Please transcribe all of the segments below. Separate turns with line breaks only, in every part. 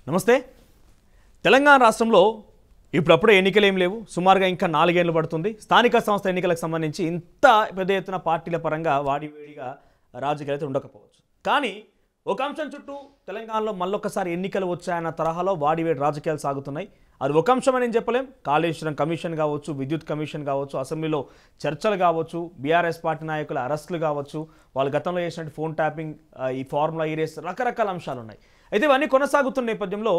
నమస్తే. తెలంగాణ రాష్ట్రంలో ఇప్పుడప్పుడే ఎన్నికలు ఏం లేవు. సుమారుగా ఇంకా 4 ఏళ్లు పడుతుంది. స్థానిక సంస్థ ఎన్నికలకు సంబంధించి ఇంత పెద్ద ఎత్తున పార్టీల పరంగా వాడివేడిగా రాజకీయాలు ఉండకపోవచ్చు. కానీ ఒక అంశం చుట్టూ తెలంగాణలో మళ్ళొక్కసారి ఎన్నికలు వచ్చాయన్న తరహాలో వాడివేడి రాజకీయాలు సాగుతున్నాయి. అది ఒక అంశం అని చెప్పలేం. కాళేశ్వరం కమిషన్ కావచ్చు, విద్యుత్ కమిషన్ కావచ్చు, అసెంబ్లీలో చర్చలు కావచ్చు, బీఆర్ఎస్ పార్టీ నాయకుల అరెస్టులు కావచ్చు, వాళ్ళు గతంలో చేసినట్టు ఫోన్ ట్యాపింగ్, ఈ ఫార్ములా ఈ రేస్, రకరకాల అంశాలు ఉన్నాయి. అయితే ఇవన్నీ కొనసాగుతున్న నేపథ్యంలో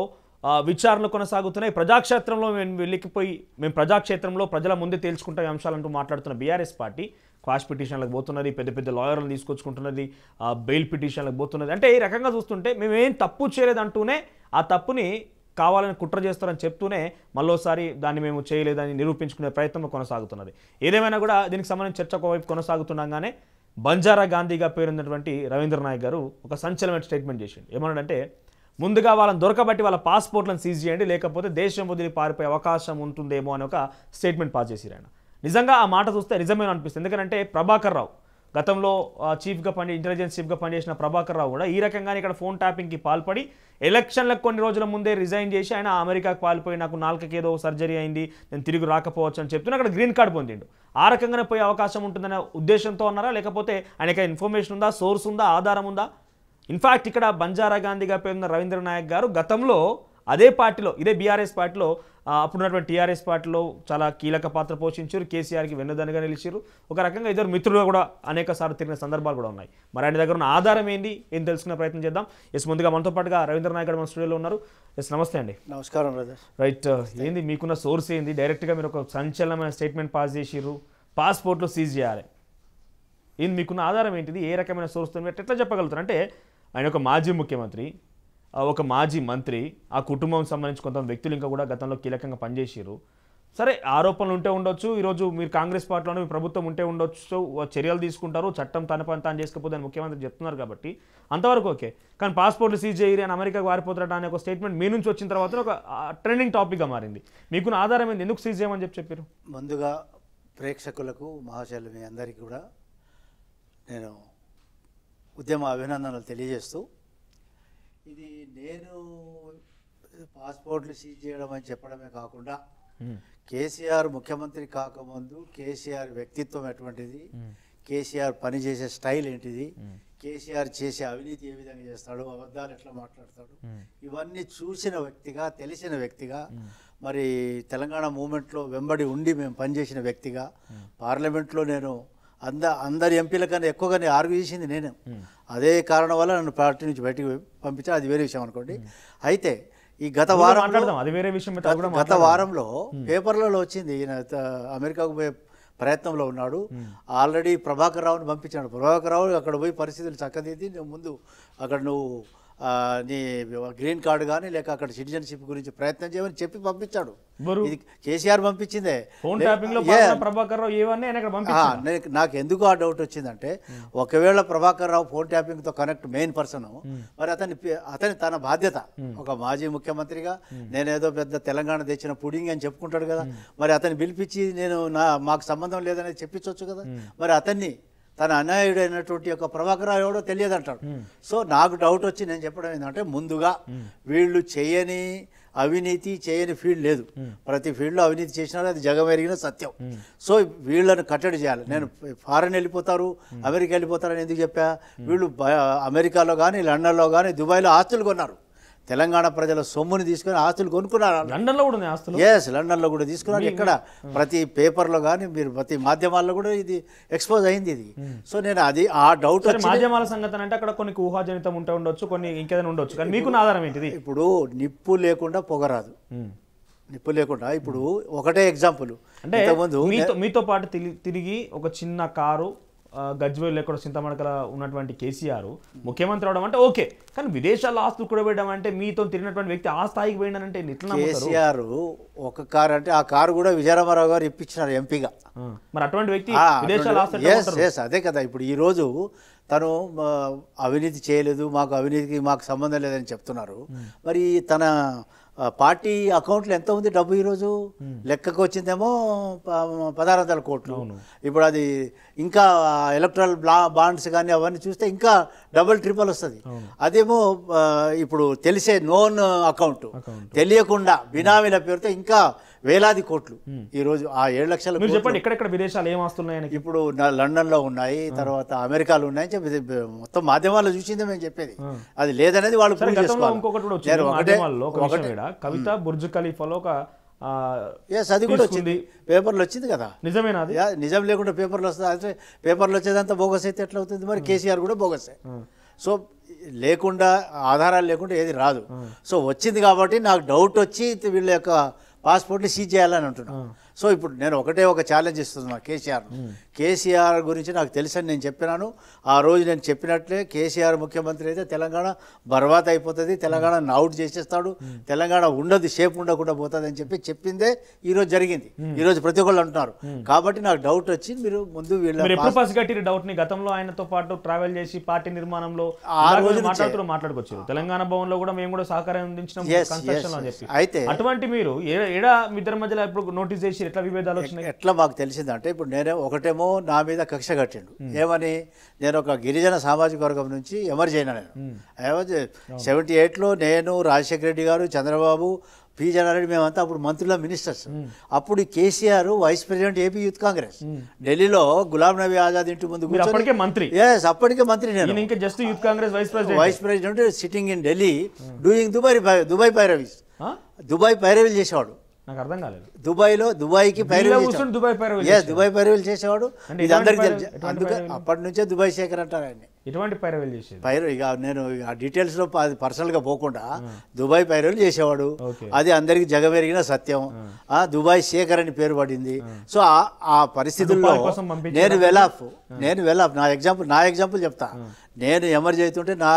విచారణలు కొనసాగుతున్నాయి. ప్రజాక్షేత్రంలో మేము ప్రజాక్షేత్రంలో ప్రజల ముందే తేల్చుకుంటాం అంశాలంటూ మాట్లాడుతున్న బీఆర్ఎస్ పార్టీ క్వాష్ పిటిషన్లకు పోతున్నది, పెద్ద పెద్ద లాయర్లను తీసుకొచ్చుకుంటున్నది, బెయిల్ పిటిషన్లకు పోతున్నది. అంటే ఈ రకంగా చూస్తుంటే మేమేం తప్పు చేయలేదంటూనే ఆ తప్పుని కావాలని కుట్ర చేస్తారని చెప్తూనే మళ్ళోసారి దాన్ని మేము చేయలేదని నిరూపించుకునే ప్రయత్నం కొనసాగుతున్నది. ఏదేమైనా కూడా దీనికి సంబంధించి చర్చ ఒకవైపు కొనసాగుతుండగానే బంజారా గాంధీగా పేరున్నటువంటి రవీంద్ర నాయక్ గారు ఒక సంచలనమైన స్టేట్మెంట్ చేసిండు. ఏమన్నాడంటే, ముందుగా వాళ్ళని దొరకబట్టి వాళ్ళ పాస్పోర్ట్లను సీజ్ చేయండి, లేకపోతే దేశం వదిలి పారిపోయే అవకాశం ఉంటుందేమో అని ఒక స్టేట్మెంట్ పాస్ చేసిరు ఆయన. నిజంగా ఆ మాట చూస్తే నిజమేనా అనిపిస్తుంది. ఎందుకంటే ప్రభాకర్ రావు గతంలో ఇంటెలిజెన్స్ చీఫ్గా పనిచేసిన ప్రభాకర్ రావు కూడా ఈ రకంగానే ఇక్కడ ఫోన్ ట్యాపింగ్కి పాల్పడి ఎలక్షన్లకు కొన్ని రోజుల ముందే రిజైన్ చేసి ఆయన అమెరికాకు పాల్పోయి నాకు నాలుకకి ఏదో సర్జరీ అయింది, నేను తిరిగి రాకపోవచ్చు అని చెప్తున్నా అక్కడ గ్రీన్ కార్డ్ పొందిండు. ఆ రకంగానే పోయే అవకాశం ఉంటుందనే ఉద్దేశంతో అన్నారా, లేకపోతే ఆయనకి ఇన్ఫర్మేషన్ ఉందా, సోర్స్ ఉందా, ఆధారం ఉందా? ఇన్ఫ్యాక్ట్ ఇక్కడ బంజారా గాంధీగా పేరున్న రవీంద్ర నాయక్ గారు గతంలో అదే పార్టీలో, ఇదే బీఆర్ఎస్ పార్టీలో, అప్పుడున్నటువంటి టీఆర్ఎస్ పార్టీలో చాలా కీలక పాత్ర పోషించారు. కేసీఆర్కి వెన్నుదన్నుగా నిలిచారు. ఒక రకంగా ఇద్దరు మిత్రులు కూడా అనేక సార్లు తిరిగిన సందర్భాలు కూడా ఉన్నాయి. మరి ఆయన దగ్గర ఉన్న ఆధారం ఏంది, ఏం తెలుసుకునే ప్రయత్నం చేద్దాం. ముందుగా మనతో పాటుగా రవీంద్ర నాయక్ గారు మన స్టూడియోలో ఉన్నారు. నమస్తే అండి.
నమస్కారం బ్రదర్.
రైట్, ఏంది మీకున్న సోర్స్ ఏంది? డైరెక్ట్గా మీరు ఒక సంచలనమైన స్టేట్మెంట్ పాస్ చేసిర్రు, పాస్పోర్ట్లు సీజ్ చేయాలి. ఏంది మీకున్న ఆధారం ఏంటిది? ఏ రకమైన సోర్స్తో ఎట్లా చెప్పగలుగుతారు? అంటే ఆయన ఒక మాజీ ముఖ్యమంత్రి, ఒక మాజీ మంత్రి, ఆ కుటుంబం సంబంధించి కొంతమంది వ్యక్తులు ఇంకా కూడా గతంలో కీలకంగా పనిచేసారు. సరే, ఆరోపణలు ఉంటే ఉండొచ్చు. ఈరోజు మీరు కాంగ్రెస్ పార్టీలోనే మీ ప్రభుత్వం ఉంటే ఉండొచ్చు, చర్యలు తీసుకుంటారు, చట్టం తన పని తాను చేసుకోపోదని ముఖ్యమంత్రి చెప్తున్నారు కాబట్టి అంతవరకు ఓకే. కానీ పాస్పోర్ట్లు సీజ్ చేయరు అని అమెరికాకు వారిపోతారట అనే ఒక స్టేట్మెంట్ మీ నుంచి వచ్చిన తర్వాత ఒక ట్రెండింగ్ టాపిక్గా మారింది. మీకున్న ఆధారం ఏంది? ఎందుకు సీజ్ చేయమని చెప్పారు?
ముందుగా ప్రేక్షకులకు, మహాశయులు మీ అందరికీ కూడా నేను ఉద్యమ అభినందనలు తెలియజేస్తూ, ఇది నేను పాస్పోర్ట్లు సీజ్ చేయడం అని చెప్పడమే కాకుండా కేసీఆర్ ముఖ్యమంత్రి కాకముందు కేసీఆర్ వ్యక్తిత్వం ఎటువంటిది, కేసీఆర్ పనిచేసే స్టైల్ ఏంటిది, కేసీఆర్ చేసే అవినీతి ఏ విధంగా చేస్తాడు, అబద్ధాలు ఎట్లా మాట్లాడతాడు, ఇవన్నీ చూసిన వ్యక్తిగా, తెలిసిన వ్యక్తిగా, మరి తెలంగాణ మూమెంట్లో వెంబడి ఉండి మేము పనిచేసిన వ్యక్తిగా, పార్లమెంట్లో నేను అందరి ఎంపీల కన్నా ఎక్కువగా ఆర్గ్యూ చేసింది నేను. అదే కారణం వల్ల నన్ను పార్టీ నుంచి బయటికి పంపించారు. అది వేరే విషయం అనుకోండి. అయితే ఈ గత వారంలో పేపర్లలో వచ్చింది, ఈయన అమెరికాకు పోయే ప్రయత్నంలో ఉన్నాడు, ఆల్రెడీ ప్రభాకర్ రావుని పంపించాడు. ప్రభాకర్ రావు అక్కడ పోయి పరిస్థితులు చక్కదిద్ది, నువ్వు ముందు అక్కడ నువ్వు నీ గ్రీన్ కార్డు కానీ లేక అక్కడ సిటిజన్షిప్ గురించి ప్రయత్నం చేయమని చెప్పి పంపించాడు. ఇది కేసీఆర్ పంపించిందే. నాకు ఎందుకు ఆ డౌట్ వచ్చిందంటే, ఒకవేళ Prabhakar Rao phone ట్యాపింగ్తో connect main person, మరి అతని తన బాధ్యత ఒక మాజీ ముఖ్యమంత్రిగా నేనేదో పెద్ద తెలంగాణ తెచ్చిన పుడింగ్ అని చెప్పుకుంటాడు కదా, మరి అతన్ని పిలిపించి నేను మాకు సంబంధం లేదనేది చెప్పించవచ్చు కదా. మరి అతన్ని తన అన్యాయుడైనటువంటి యొక్క ప్రభాకర్ రావు ఎవడో తెలియదంటాడు. సో నాకు డౌట్ వచ్చి నేను చెప్పడం ఏంటంటే, ముందుగా వీళ్ళు చేయని అవినీతి చేయని ఫీల్డ్ లేదు. ప్రతి ఫీల్డ్లో అవినీతి చేసినా అది జగమెరిగిన సత్యం. సో వీళ్ళని కట్టడి చేయాలి. నేను ఫారెన్ వెళ్ళిపోతారు, అమెరికా వెళ్ళిపోతారని ఎందుకు చెప్పా? వీళ్ళు అమెరికాలో కానీ, లండన్లో కానీ, దుబాయ్లో ఆస్తులు కొన్నారు. తెలంగాణ ప్రజల సొమ్ముని తీసుకొని ఆస్తులు కొనుక్కున్నారు.
లండన్లో కూడా ఆస్తులు,
లండన్లో కూడా తీసుకున్నారు. ఇక్కడ ప్రతి పేపర్లో కానీ మీరు ప్రతి మాధ్యమాల్లో కూడా ఇది ఎక్స్పోజ్ అయింది ఇది. సో నేను అది ఆ డౌట్
మాధ్యమాల సంగతి అంటే అక్కడ కొన్ని ఊహాజనితం ఉంటే ఉండొచ్చు, కొన్ని ఇంకేదైనా ఉండొచ్చు. కానీ మీకు ఆధారం ఏంటిది?
ఇప్పుడు నిప్పు లేకుండా పొగరాదు. నిప్పు లేకుండా ఇప్పుడు ఒకటే ఎగ్జాంపుల్
అంటే మీతో పాటు తిరిగి ఒక చిన్న కారు గజ్వేల్ ఎక్కడ చింతమడకల ఉన్నటువంటి కేసీఆర్ ముఖ్యమంత్రి అవడం అంటే ఓకే, కానీ విదేశాల్లో ఆస్తులు కూడా పెట్టడం అంటే మీతో తిరిగినటువంటి వ్యక్తి ఆ స్థాయికి పోయిందంటే
కేసీఆర్ ఒక కారు అంటే ఆ కారు కూడా విజయరామారావు గారు ఇప్పించినారు ఎంపీగా.
మరి అటువంటి వ్యక్తి విదేశాల
ఆస్తులు అదే కదా. ఇప్పుడు ఈరోజు తను అవినీతి చేయలేదు, మాకు అవినీతికి మాకు సంబంధం లేదని చెప్తున్నారు. మరి తన పార్టీ అకౌంట్లో ఎంత ఉంది డబ్బు ఈరోజు లెక్కకు వచ్చిందేమో 1600 కోట్లు. ఇప్పుడు అది ఇంకా ఎలక్ట్రల్ బాండ్స్ కానీ అవన్నీ చూస్తే ఇంకా డబుల్ ట్రిపుల్ వస్తుంది. అదేమో ఇప్పుడు తెలిసే నోన్ అకౌంట్, తెలియకుండా బినామీల పేరుతో ఇంకా వేలాది కోట్లు ఈరోజు ఆ 7 లక్షల.
మీరు చెప్పండి ఎక్కడెక్కడ విదేశాలు ఏం వస్తున్నాయని.
ఇప్పుడు లండన్లో ఉన్నాయి, తర్వాత అమెరికాలో ఉన్నాయి చెప్పి మొత్తం మాధ్యమాల్లో చూసిందే మేము చెప్పేది. అది లేదనేది వాళ్ళు ప్రూవ్ చేసుకోవాలి.
కవిత బుర్జ్ ఖలీఫాలో ఒక
అది కూడా వచ్చింది, పేపర్లు వచ్చింది కదా.
నిజమేనా?
నిజం లేకుండా పేపర్లు వస్తుంది. అంటే పేపర్లు వచ్చేదంతా బోగస్ అయితే ఎట్లా అవుతుంది? మరి కేసీఆర్ కూడా బోగసే. సో లేకుండా ఆధారాలు లేకుండా ఏది రాదు. సో వచ్చింది కాబట్టి నాకు డౌట్ వచ్చి వీళ్ళ యొక్క పాస్పోర్ట్ని సీజ్ చేయాలని అంటున్నాను. సో ఇప్పుడు నేను ఒక ఛాలెంజ్ ఇస్తున్నాను కేసీఆర్ గురించి నాకు తెలుసని నేను చెప్పినాను. ఆ రోజు నేను చెప్పినట్లే కేసీఆర్ ముఖ్యమంత్రి అయితే తెలంగాణ బర్బాద్ అయిపోతుంది, తెలంగాణను అవుట్ చేసేస్తాడు, తెలంగాణ ఉండదు, షేప్ ఉండకుండా పోతుంది అని చెప్పిందే ఈరోజు జరిగింది. ఈరోజు ప్రతి ఒక్కళ్ళు అంటున్నారు. కాబట్టి నాకు డౌట్ వచ్చి మీరు ముందు
డౌట్ ని గతంలో ఆయనతో పాటు ట్రావెల్ చేసి పార్టీ నిర్మాణంలో ఆ రోజు మాట్లాడుకోవచ్చు. తెలంగాణ భవన్ లో కూడా మేము కూడా సహకారం అందించిన అయితే అటువంటి మీరు మీ ఇద్దరి మధ్యలో ఇప్పుడు నోటీస్ చేసి ఎట్లా విభేదాలు వచ్చినాయి?
ఎట్లా మాకు తెలిసిందంటే ఇప్పుడు నేనే ఒకటేమో నా మీద కక్ష కట్టిండు. ఏమని? నేను ఒక గిరిజన సామాజిక వర్గం నుంచి ఎమర్జ్ అయినా. నేను 78లో నేను, రాజశేఖర రెడ్డి గారు, చంద్రబాబు, పి జనారెడ్డి మేమంతా అప్పుడు మంత్రుల మినిస్టర్స్. అప్పుడు KCR vice president AP youth Congress. ఢిల్లీలో గులాం నబీ ఆజాద్ ఇంటి ముందు
అప్పటికే మంత్రి.
నేను
ఇంకా just youth Congress
vice president sitting in Delhi doing Dubai పైరవీస్. దుబాయ్ పైరవీలు చేసేవాడు.
నాకు అర్థం కాలేదు.
దుబాయ్కి దుబాయ్ పైరవీలు చేసేవాడు. ఇది అందరికీ తెలుసు. అందుకే అప్పటి నుంచే దుబాయ్ శేఖర్ అంటారు ఆయన.
ఎటువంటి పైరవీలు చేసేది?
ఇక నేను ఆ డీటెయిల్స్లో పర్సనల్గా పోకుండా దుబాయ్ పైరవీలు చేసేవాడు. అది అందరికీ జగమెరిగిన సత్యం. దుబాయ్ శేఖర్ అని పేరు పడింది. సో ఆ పరిస్థితుల్లో నేను వెలాఫ్ నా ఎగ్జాంపుల్ చెప్తా. నేను ఎమర్జ్ అవుతుంటే నా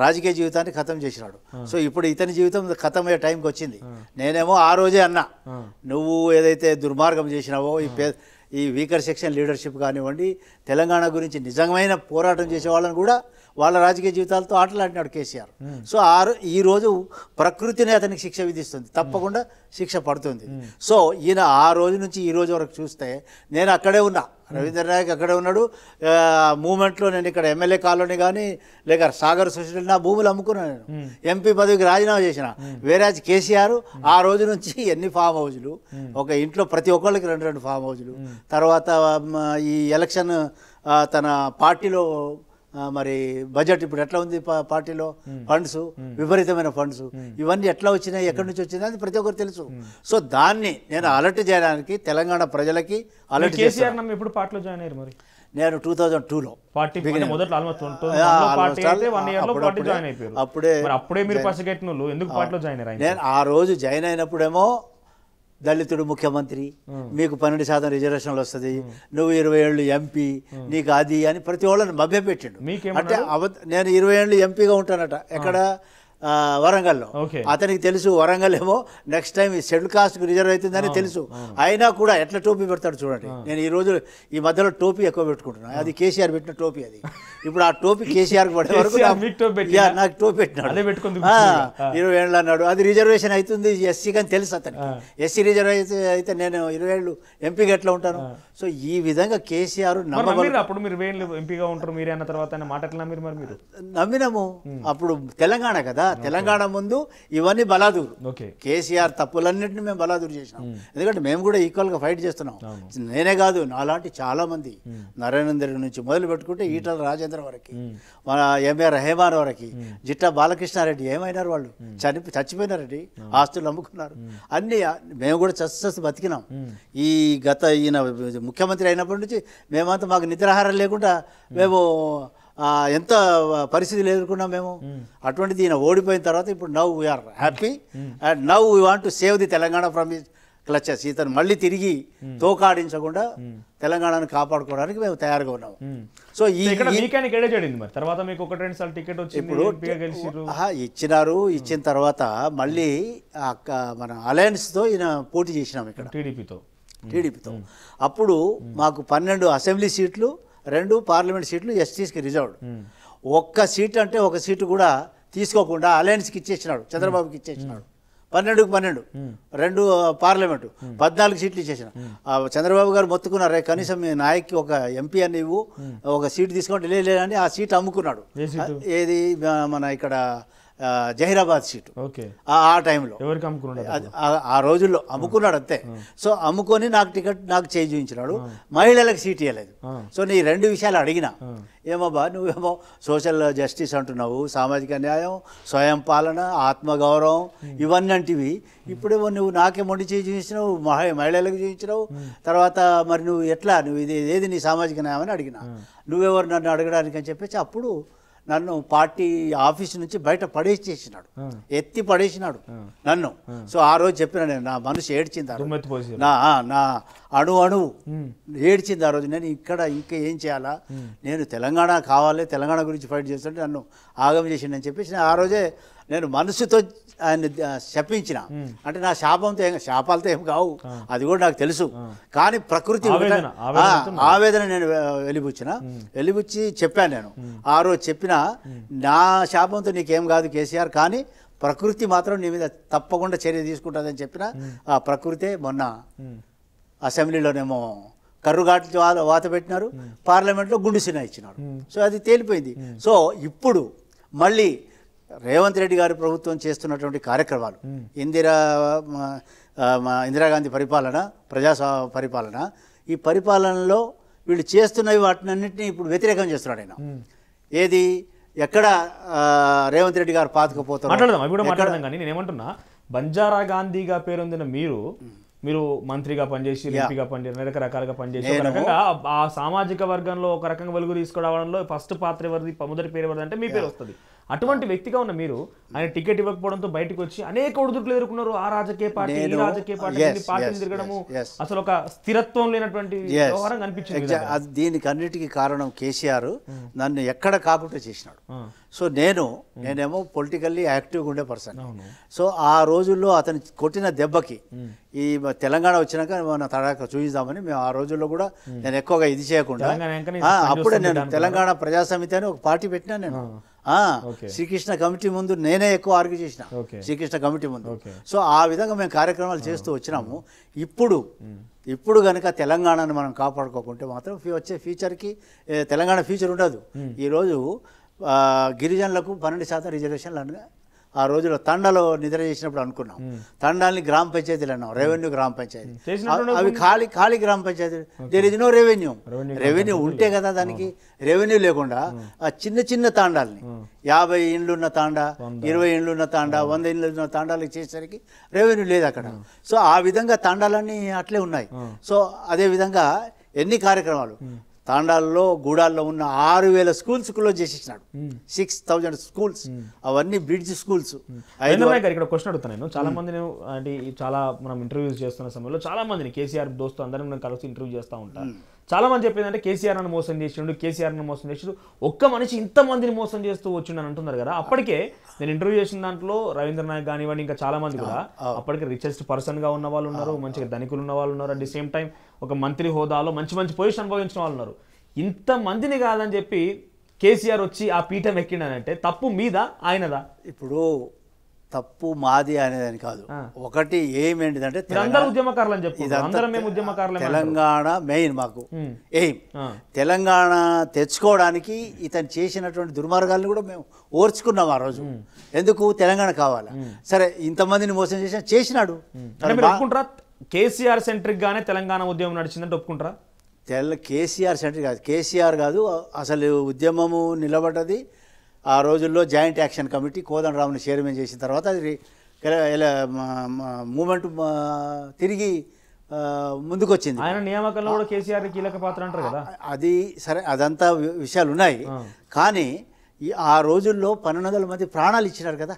రాజకీయ జీవితాన్ని ఖతం చేసినాడు. సో ఇప్పుడు ఇతని జీవితం ఖతం అయ్యే టైంకి వచ్చింది. నేనేమో ఆ రోజే అన్నా, నువ్వు ఏదైతే దుర్మార్గం చేసినావో ఈ వీకర్ సెక్షన్ లీడర్షిప్ కానివ్వండి, తెలంగాణ గురించి నిజమైన పోరాటం చేసే వాళ్ళని కూడా వాళ్ళ రాజకీయ జీవితాలతో ఆటలాడినాడు కేసీఆర్. సో ఈరోజు ప్రకృతిని అతనికి శిక్ష విధిస్తుంది, తప్పకుండా శిక్ష పడుతుంది. సో ఈయన ఆ రోజు నుంచి ఈ రోజు వరకు చూస్తే నేను అక్కడే ఉన్నా, రవీంద్ర నాయక్ అక్కడే ఉన్నాడు. మూమెంట్లో నేను ఇక్కడ ఎమ్మెల్యే కాలనీ కానీ లేక సాగర్ సొసైటీ నా భూములు అమ్ముకున్నాను. నేను ఎంపీ పదవికి రాజీనామా చేసిన. వేరే కేసీఆర్ ఆ రోజు నుంచి ఎన్ని ఫామ్ హౌజులు, ఒక ఇంట్లో ప్రతి ఒక్కళ్ళకి 2 ఫామ్ హౌజులు. తర్వాత ఈ ఎలక్షన్ తన పార్టీలో మరి బడ్జెట్ ఇప్పుడు ఎట్లా ఉంది పార్టీలో, ఫండ్స్ విపరీతమైన ఫండ్స్, ఇవన్నీ ఎట్లా వచ్చినాయి, ఎక్కడి నుంచి వచ్చినాయి అది ప్రతి ఒక్కరు తెలుసు. సో దాన్ని నేను అలర్ట్ చేయడానికి తెలంగాణ ప్రజలకి అలర్ట్ చేశాను.
ఎప్పుడు పార్టీలో జాయిన్ అయ్యారు మరి?
నేను 2002లో నేను ఆ రోజు జాయిన్ అయినప్పుడేమో దళితుడు ముఖ్యమంత్రి, మీకు 12% రిజర్వేషన్లు వస్తుంది, నువ్వు 20 ఏళ్ళు ఎంపీ, నీకు అది అని ప్రతి వాళ్ళని మభ్యపెట్టిండు. అంటే నేను 20 ఏళ్ళు ఎంపీగా ఉంటానట. ఎక్కడ? వరంగల్లో. అతనికి తెలుసు వరంగల్ ఏమో నెక్స్ట్ టైం ఈ షెడ్యూల్ కాస్ట్కి రిజర్వ్ అవుతుందని తెలుసు. అయినా కూడా ఎట్లా టోపీ పెడతాడు చూడండి. నేను ఈ మధ్యలో టోపీ ఎక్కువ పెట్టుకుంటున్నాను. అది కేసీఆర్ పెట్టిన టోపీ. అది ఇప్పుడు ఆ టోపీ కేసీఆర్కి పడే వరకు నాకు టోపీ పెట్టినాడు. 20 ఏళ్ళు అన్నాడు. అది రిజర్వేషన్ అవుతుంది ఎస్సీ కానీ తెలుసు అతనికి. ఎస్సీ రిజర్వ్ అయితే నేను 20 ఏళ్ళు ఎంపీగా ఎట్లా ఉంటాను? సో ఈ విధంగా కేసీఆర్ నమ్మినాము. అప్పుడు తెలంగాణ కదా, తెలంగాణ ముందు ఇవన్నీ బలాదూరు. కేసీఆర్ తప్పులన్నింటినీ మేము బలాదూరు చేసినాం. ఎందుకంటే మేము కూడా ఈక్వల్గా ఫైట్ చేస్తున్నాం. నేనే కాదు, నాలాంటి చాలా మంది, నరేంద్ర నుంచి మొదలు పెట్టుకుంటే ఈటల రాజేంద్ర వరకు, మన ఎంఏ రెహమాన్ వరకు, జిట్టా బాలకృష్ణారెడ్డి ఏమైనారు? వాళ్ళు చచ్చిపోయినారెడ్డి, ఆస్తులు అమ్ముకున్నారు. అన్నీ మేము కూడా చచ్చి బతికినాం. ఈయన ముఖ్యమంత్రి అయినప్పటి నుంచి మేమంతా మాకు నిద్రాహారం లేకుండా మేము ఎంత పరిస్థితులు ఎదుర్కొన్నాం మేము. అటువంటిది ఈయన ఓడిపోయిన తర్వాత ఇప్పుడు now we're happy and now we want to save the Telangana from his clutches. ఇతను మళ్ళీ తిరిగి తోకాడించకుండా తెలంగాణను కాపాడుకోవడానికి మేము తయారుగా ఉన్నాము. సో ఇచ్చినారు. ఇచ్చిన తర్వాత మళ్ళీ మన అలయన్స్తో ఈయన పోటీ చేసినాం ఇక్కడ టీడీపీతో. అప్పుడు మాకు 12 అసెంబ్లీ సీట్లు, 2 పార్లమెంట్ సీట్లు ఎస్టీస్కి రిజర్వ్డ్. ఒక్క సీట్ కూడా తీసుకోకుండా అలయన్స్కి ఇచ్చేసినాడు, చంద్రబాబుకి ఇచ్చేసినాడు. 12కు 12 2 పార్లమెంటు 14 సీట్లు ఇచ్చేసిన. చంద్రబాబు గారు మొత్తుకున్నారే కనీసం మీ నాయక్కి ఒక ఎంపీ అని ఇవ్వు, ఒక సీటు తీసుకుంటే లేదని ఆ సీటు అమ్ముకున్నాడు. ఏది మన ఇక్కడ జహీరాబాద్ సీటు ఆ టైంలో ఆ రోజుల్లో అమ్ముకున్నాడు అంతే. సో అమ్ముకొని నాకు టికెట్ నాకు చేంజ్ చూపించినాడు, మహిళలకు సీట్ ఇవ్వలేదు. సో నీ 2 విషయాలు అడిగినా, ఏమో బా నువ్వేమో సోషల్ జస్టిస్ అంటున్నావు, సామాజిక న్యాయం, స్వయం పాలన, ఆత్మగౌరవం ఇవన్నీ అంటివి, ఇప్పుడేమో నువ్వు నాకే మొండి చేయి చూపించినావు, మహిళలకు చూపించినావు, తర్వాత మరి నువ్వు ఎట్లా నువ్వు ఇది ఏది నీ సామాజిక న్యాయం అని అడిగినా, నువ్వెవరు నన్ను అడగడానికి అని చెప్పేసి అప్పుడు నన్ను పార్టీ ఆఫీస్ నుంచి బయట పడేసేసినాడు, ఎత్తి పడేసినాడు నన్ను. సో ఆ రోజు చెప్పిన నేను, నా మనసు ఏడ్చింది, నా అణువు ఏడ్చింది ఆ రోజు. నేను ఇంకా ఏం చేయాలా, నేను తెలంగాణ కావాలి, తెలంగాణ గురించి ఫైట్ చేస్తుంటే నన్ను ఆగం చేసిండని చెప్పేసి ఆ రోజే నేను మనసుతో ఆయన శపించిన. అంటే నా శాపాలతో ఏం కావు, అది కూడా నాకు తెలుసు. కానీ ప్రకృతి ఆవేదన నేను వెలిబుచ్చి చెప్పాను. నేను ఆ రోజు చెప్పిన, నా శాపంతో నీకేం కాదు కేసీఆర్, కానీ ప్రకృతి మాత్రం నీ మీద తప్పకుండా చర్య తీసుకుంటుందని చెప్పిన. ఆ ప్రకృతే మొన్న అసెంబ్లీలోనేమో కర్రుగాట్లు వాత పెట్టినారు, పార్లమెంట్లో గుండు సినా ఇచ్చినారు. సో అది తేలిపోయింది. సో ఇప్పుడు మళ్ళీ రేవంత్ రెడ్డి గారి ప్రభుత్వం చేస్తున్నటువంటి కార్యక్రమాలు, ఇందిరాగాంధీ పరిపాలన, పరిపాలన, ఈ పరిపాలనలో వీళ్ళు చేస్తున్నవి వాటినన్నింటినీ ఇప్పుడు వ్యతిరేకం చేస్తున్నాడు ఆయన. ఏది ఎక్కడ రేవంత్ రెడ్డి గారు పాతుకుపోతారు
మాట్లాడదాం. కానీ నేనేమంటున్నా, బంజారా గాంధీగా పేరొందిన మీరు మంత్రిగా పనిచేసి, ఎంపీగా పనిచేసి, అనేక రకాలుగా పనిచేసి, ఒక రకంగా ఆ సామాజిక వర్గంలో ఒక రకంగా వెలుగు తీసుకురావడంలో ఫస్ట్ పాత్ర ఎవరిది, మొదటి పేరు ఎవరిది అంటే మీ పేరు వస్తుంది. అటువంటి వ్యక్తిగా ఉన్న మీరు ఆయన టికెట్ ఇవ్వకపోవడంతో బయటకు వచ్చి అనేక ఒడిదుడుకులు ఎదుర్కొన్నారు. ఆ రాజకీయ పార్టీ, ఈ రాజకీయ పార్టీని తిరగడము, అసలు ఒక స్థిరత్వం లేనటువంటి వ్యవహారం కనిపించింది.
దీనికి అన్నిటికీ కారణం కేసీఆర్ నన్ను ఎక్కడ కాకుండా చేసినాడు. సో నేనేమో పొలిటికల్లీ యాక్టివ్గా ఉండే పర్సన్. సో ఆ రోజుల్లో అతను కొట్టిన దెబ్బకి ఈ తెలంగాణ వచ్చినాక మన తడాక చూపిద్దామని మేము ఆ రోజుల్లో కూడా నేను ఎక్కువగా ఇది చేయకుండా అప్పుడే నేను తెలంగాణ ప్రజాసమితి అని ఒక పార్టీ పెట్టినా. నేను శ్రీకృష్ణ కమిటీ ముందు నేనే ఎక్కువ ఆర్గ్యూ చేసిన, శ్రీకృష్ణ కమిటీ ముందు. సో ఆ విధంగా మేము కార్యక్రమాలు చేస్తూ వచ్చినాము. ఇప్పుడు కనుక తెలంగాణను మనం కాపాడుకోకుంటే మాత్రం వచ్చే ఫ్యూచర్కి తెలంగాణ ఫ్యూచర్ ఉండదు. ఈరోజు గిరిజనులకు 12% రిజర్వేషన్లు అనగా ఆ రోజులో తండాలో నిద్ర చేసినప్పుడు అనుకున్నాం, తండాలని గ్రామ పంచాయతీలు అన్నాం, రెవెన్యూ గ్రామ పంచాయతీ. అవి ఖాళీ గ్రామ panchayat, there is no revenue ఉంటే కదా దానికి. రెవెన్యూ లేకుండా ఆ చిన్న తాండాలని 50 ఇండ్లు ఉన్న తాండా, 20 ఇండ్లు ఉన్న తాండా, 100 ఇండ్లు ఉన్న తాండాలకు చేసేసరికి రెవెన్యూ లేదు అక్కడ. సో ఆ విధంగా తాండాలన్నీ అట్లే ఉన్నాయి. సో అదేవిధంగా ఎన్ని కార్యక్రమాలు తాండాల్లో, గూడాల్లో ఉన్న 6000 స్కూల్స్ క్లోజ్ చేసేసినాడు. 6000 స్కూల్స్, అవన్నీ బ్రిడ్జ్ స్కూల్స్.
ఇక్కడ క్వశ్చన్ అడుగుతాను నేను. చాలా మంది అంటే చాలా మనం ఇంటర్వ్యూస్ చేస్తున్న సమయంలో చాలా మందిని కేసీఆర్ దోస్తు అందరం మనం కలిసి ఇంటర్వ్యూ చేస్తూ ఉంటాం. చాలా మంది చెప్పిందంటే కేసీఆర్ అని మోసం చేసిండు, కేసీఆర్ని మోసం చేసిండు, ఒక్క మనిషి ఇంతమందిని మోసం చేస్తూ వచ్చిండు అని అంటున్నారు కదా. అప్పటికే నేను ఇంటర్వ్యూ చేసిన దాంట్లో రవీంద్ర నాయక్ కానివ్వండి, ఇంకా చాలా మంది కూడా అప్పటికే రిచెస్ట్ పర్సన్ గా ఉన్న వాళ్ళు ఉన్నారు, మంచిగా ధనికులు ఉన్న వాళ్ళు ఉన్నారు, అట్ ది సేమ్ టైం ఒక మంత్రి హోదాలో మంచి పొజిషన్ అనుభవించిన వాళ్ళు ఉన్నారు. ఇంతమందిని కాదని చెప్పి కేసీఆర్ వచ్చి ఆ పీఠం ఎక్కిండనంటే తప్పు మీద ఆయనదా?
ఇప్పుడు తప్పు మాది అనేదని కాదు. ఒకటి ఏమేంటిదంటే తెలంగాణ మెయిన్ మాకు ఎయిమ్. తెలంగాణ తెచ్చుకోవడానికి ఇతను చేసినటువంటి దుర్మార్గాలను కూడా మేము ఓర్చుకున్నాం ఆ రోజు. ఎందుకు తెలంగాణ కావాలా? సరే ఇంతమందిని మోసం చేసినాడు.
కేసీఆర్ సెంట్రిక్ గానే తెలంగాణ ఉద్యమం నడిచిందంటే ఒప్పుకుంటారా?
కేసీఆర్ సెంట్రిక్ కాదు, కేసీఆర్ కాదు అసలు ఉద్యమము నిలబడ్డది ఆ రోజుల్లో. జాయింట్ యాక్షన్ కమిటీ కోదండరాముని చైర్మన్ చేసిన తర్వాత అది మూమెంట్ తిరిగి ముందుకు వచ్చింది.
ఆయన నియామకంలో కూడా కేసీఆర్ కీలక పాత్ర అంటారు కదా.
అది సరే, అదంతా విషయాలు ఉన్నాయి. కానీ ఆ రోజుల్లో 1200 మంది ప్రాణాలు ఇచ్చినారు కదా,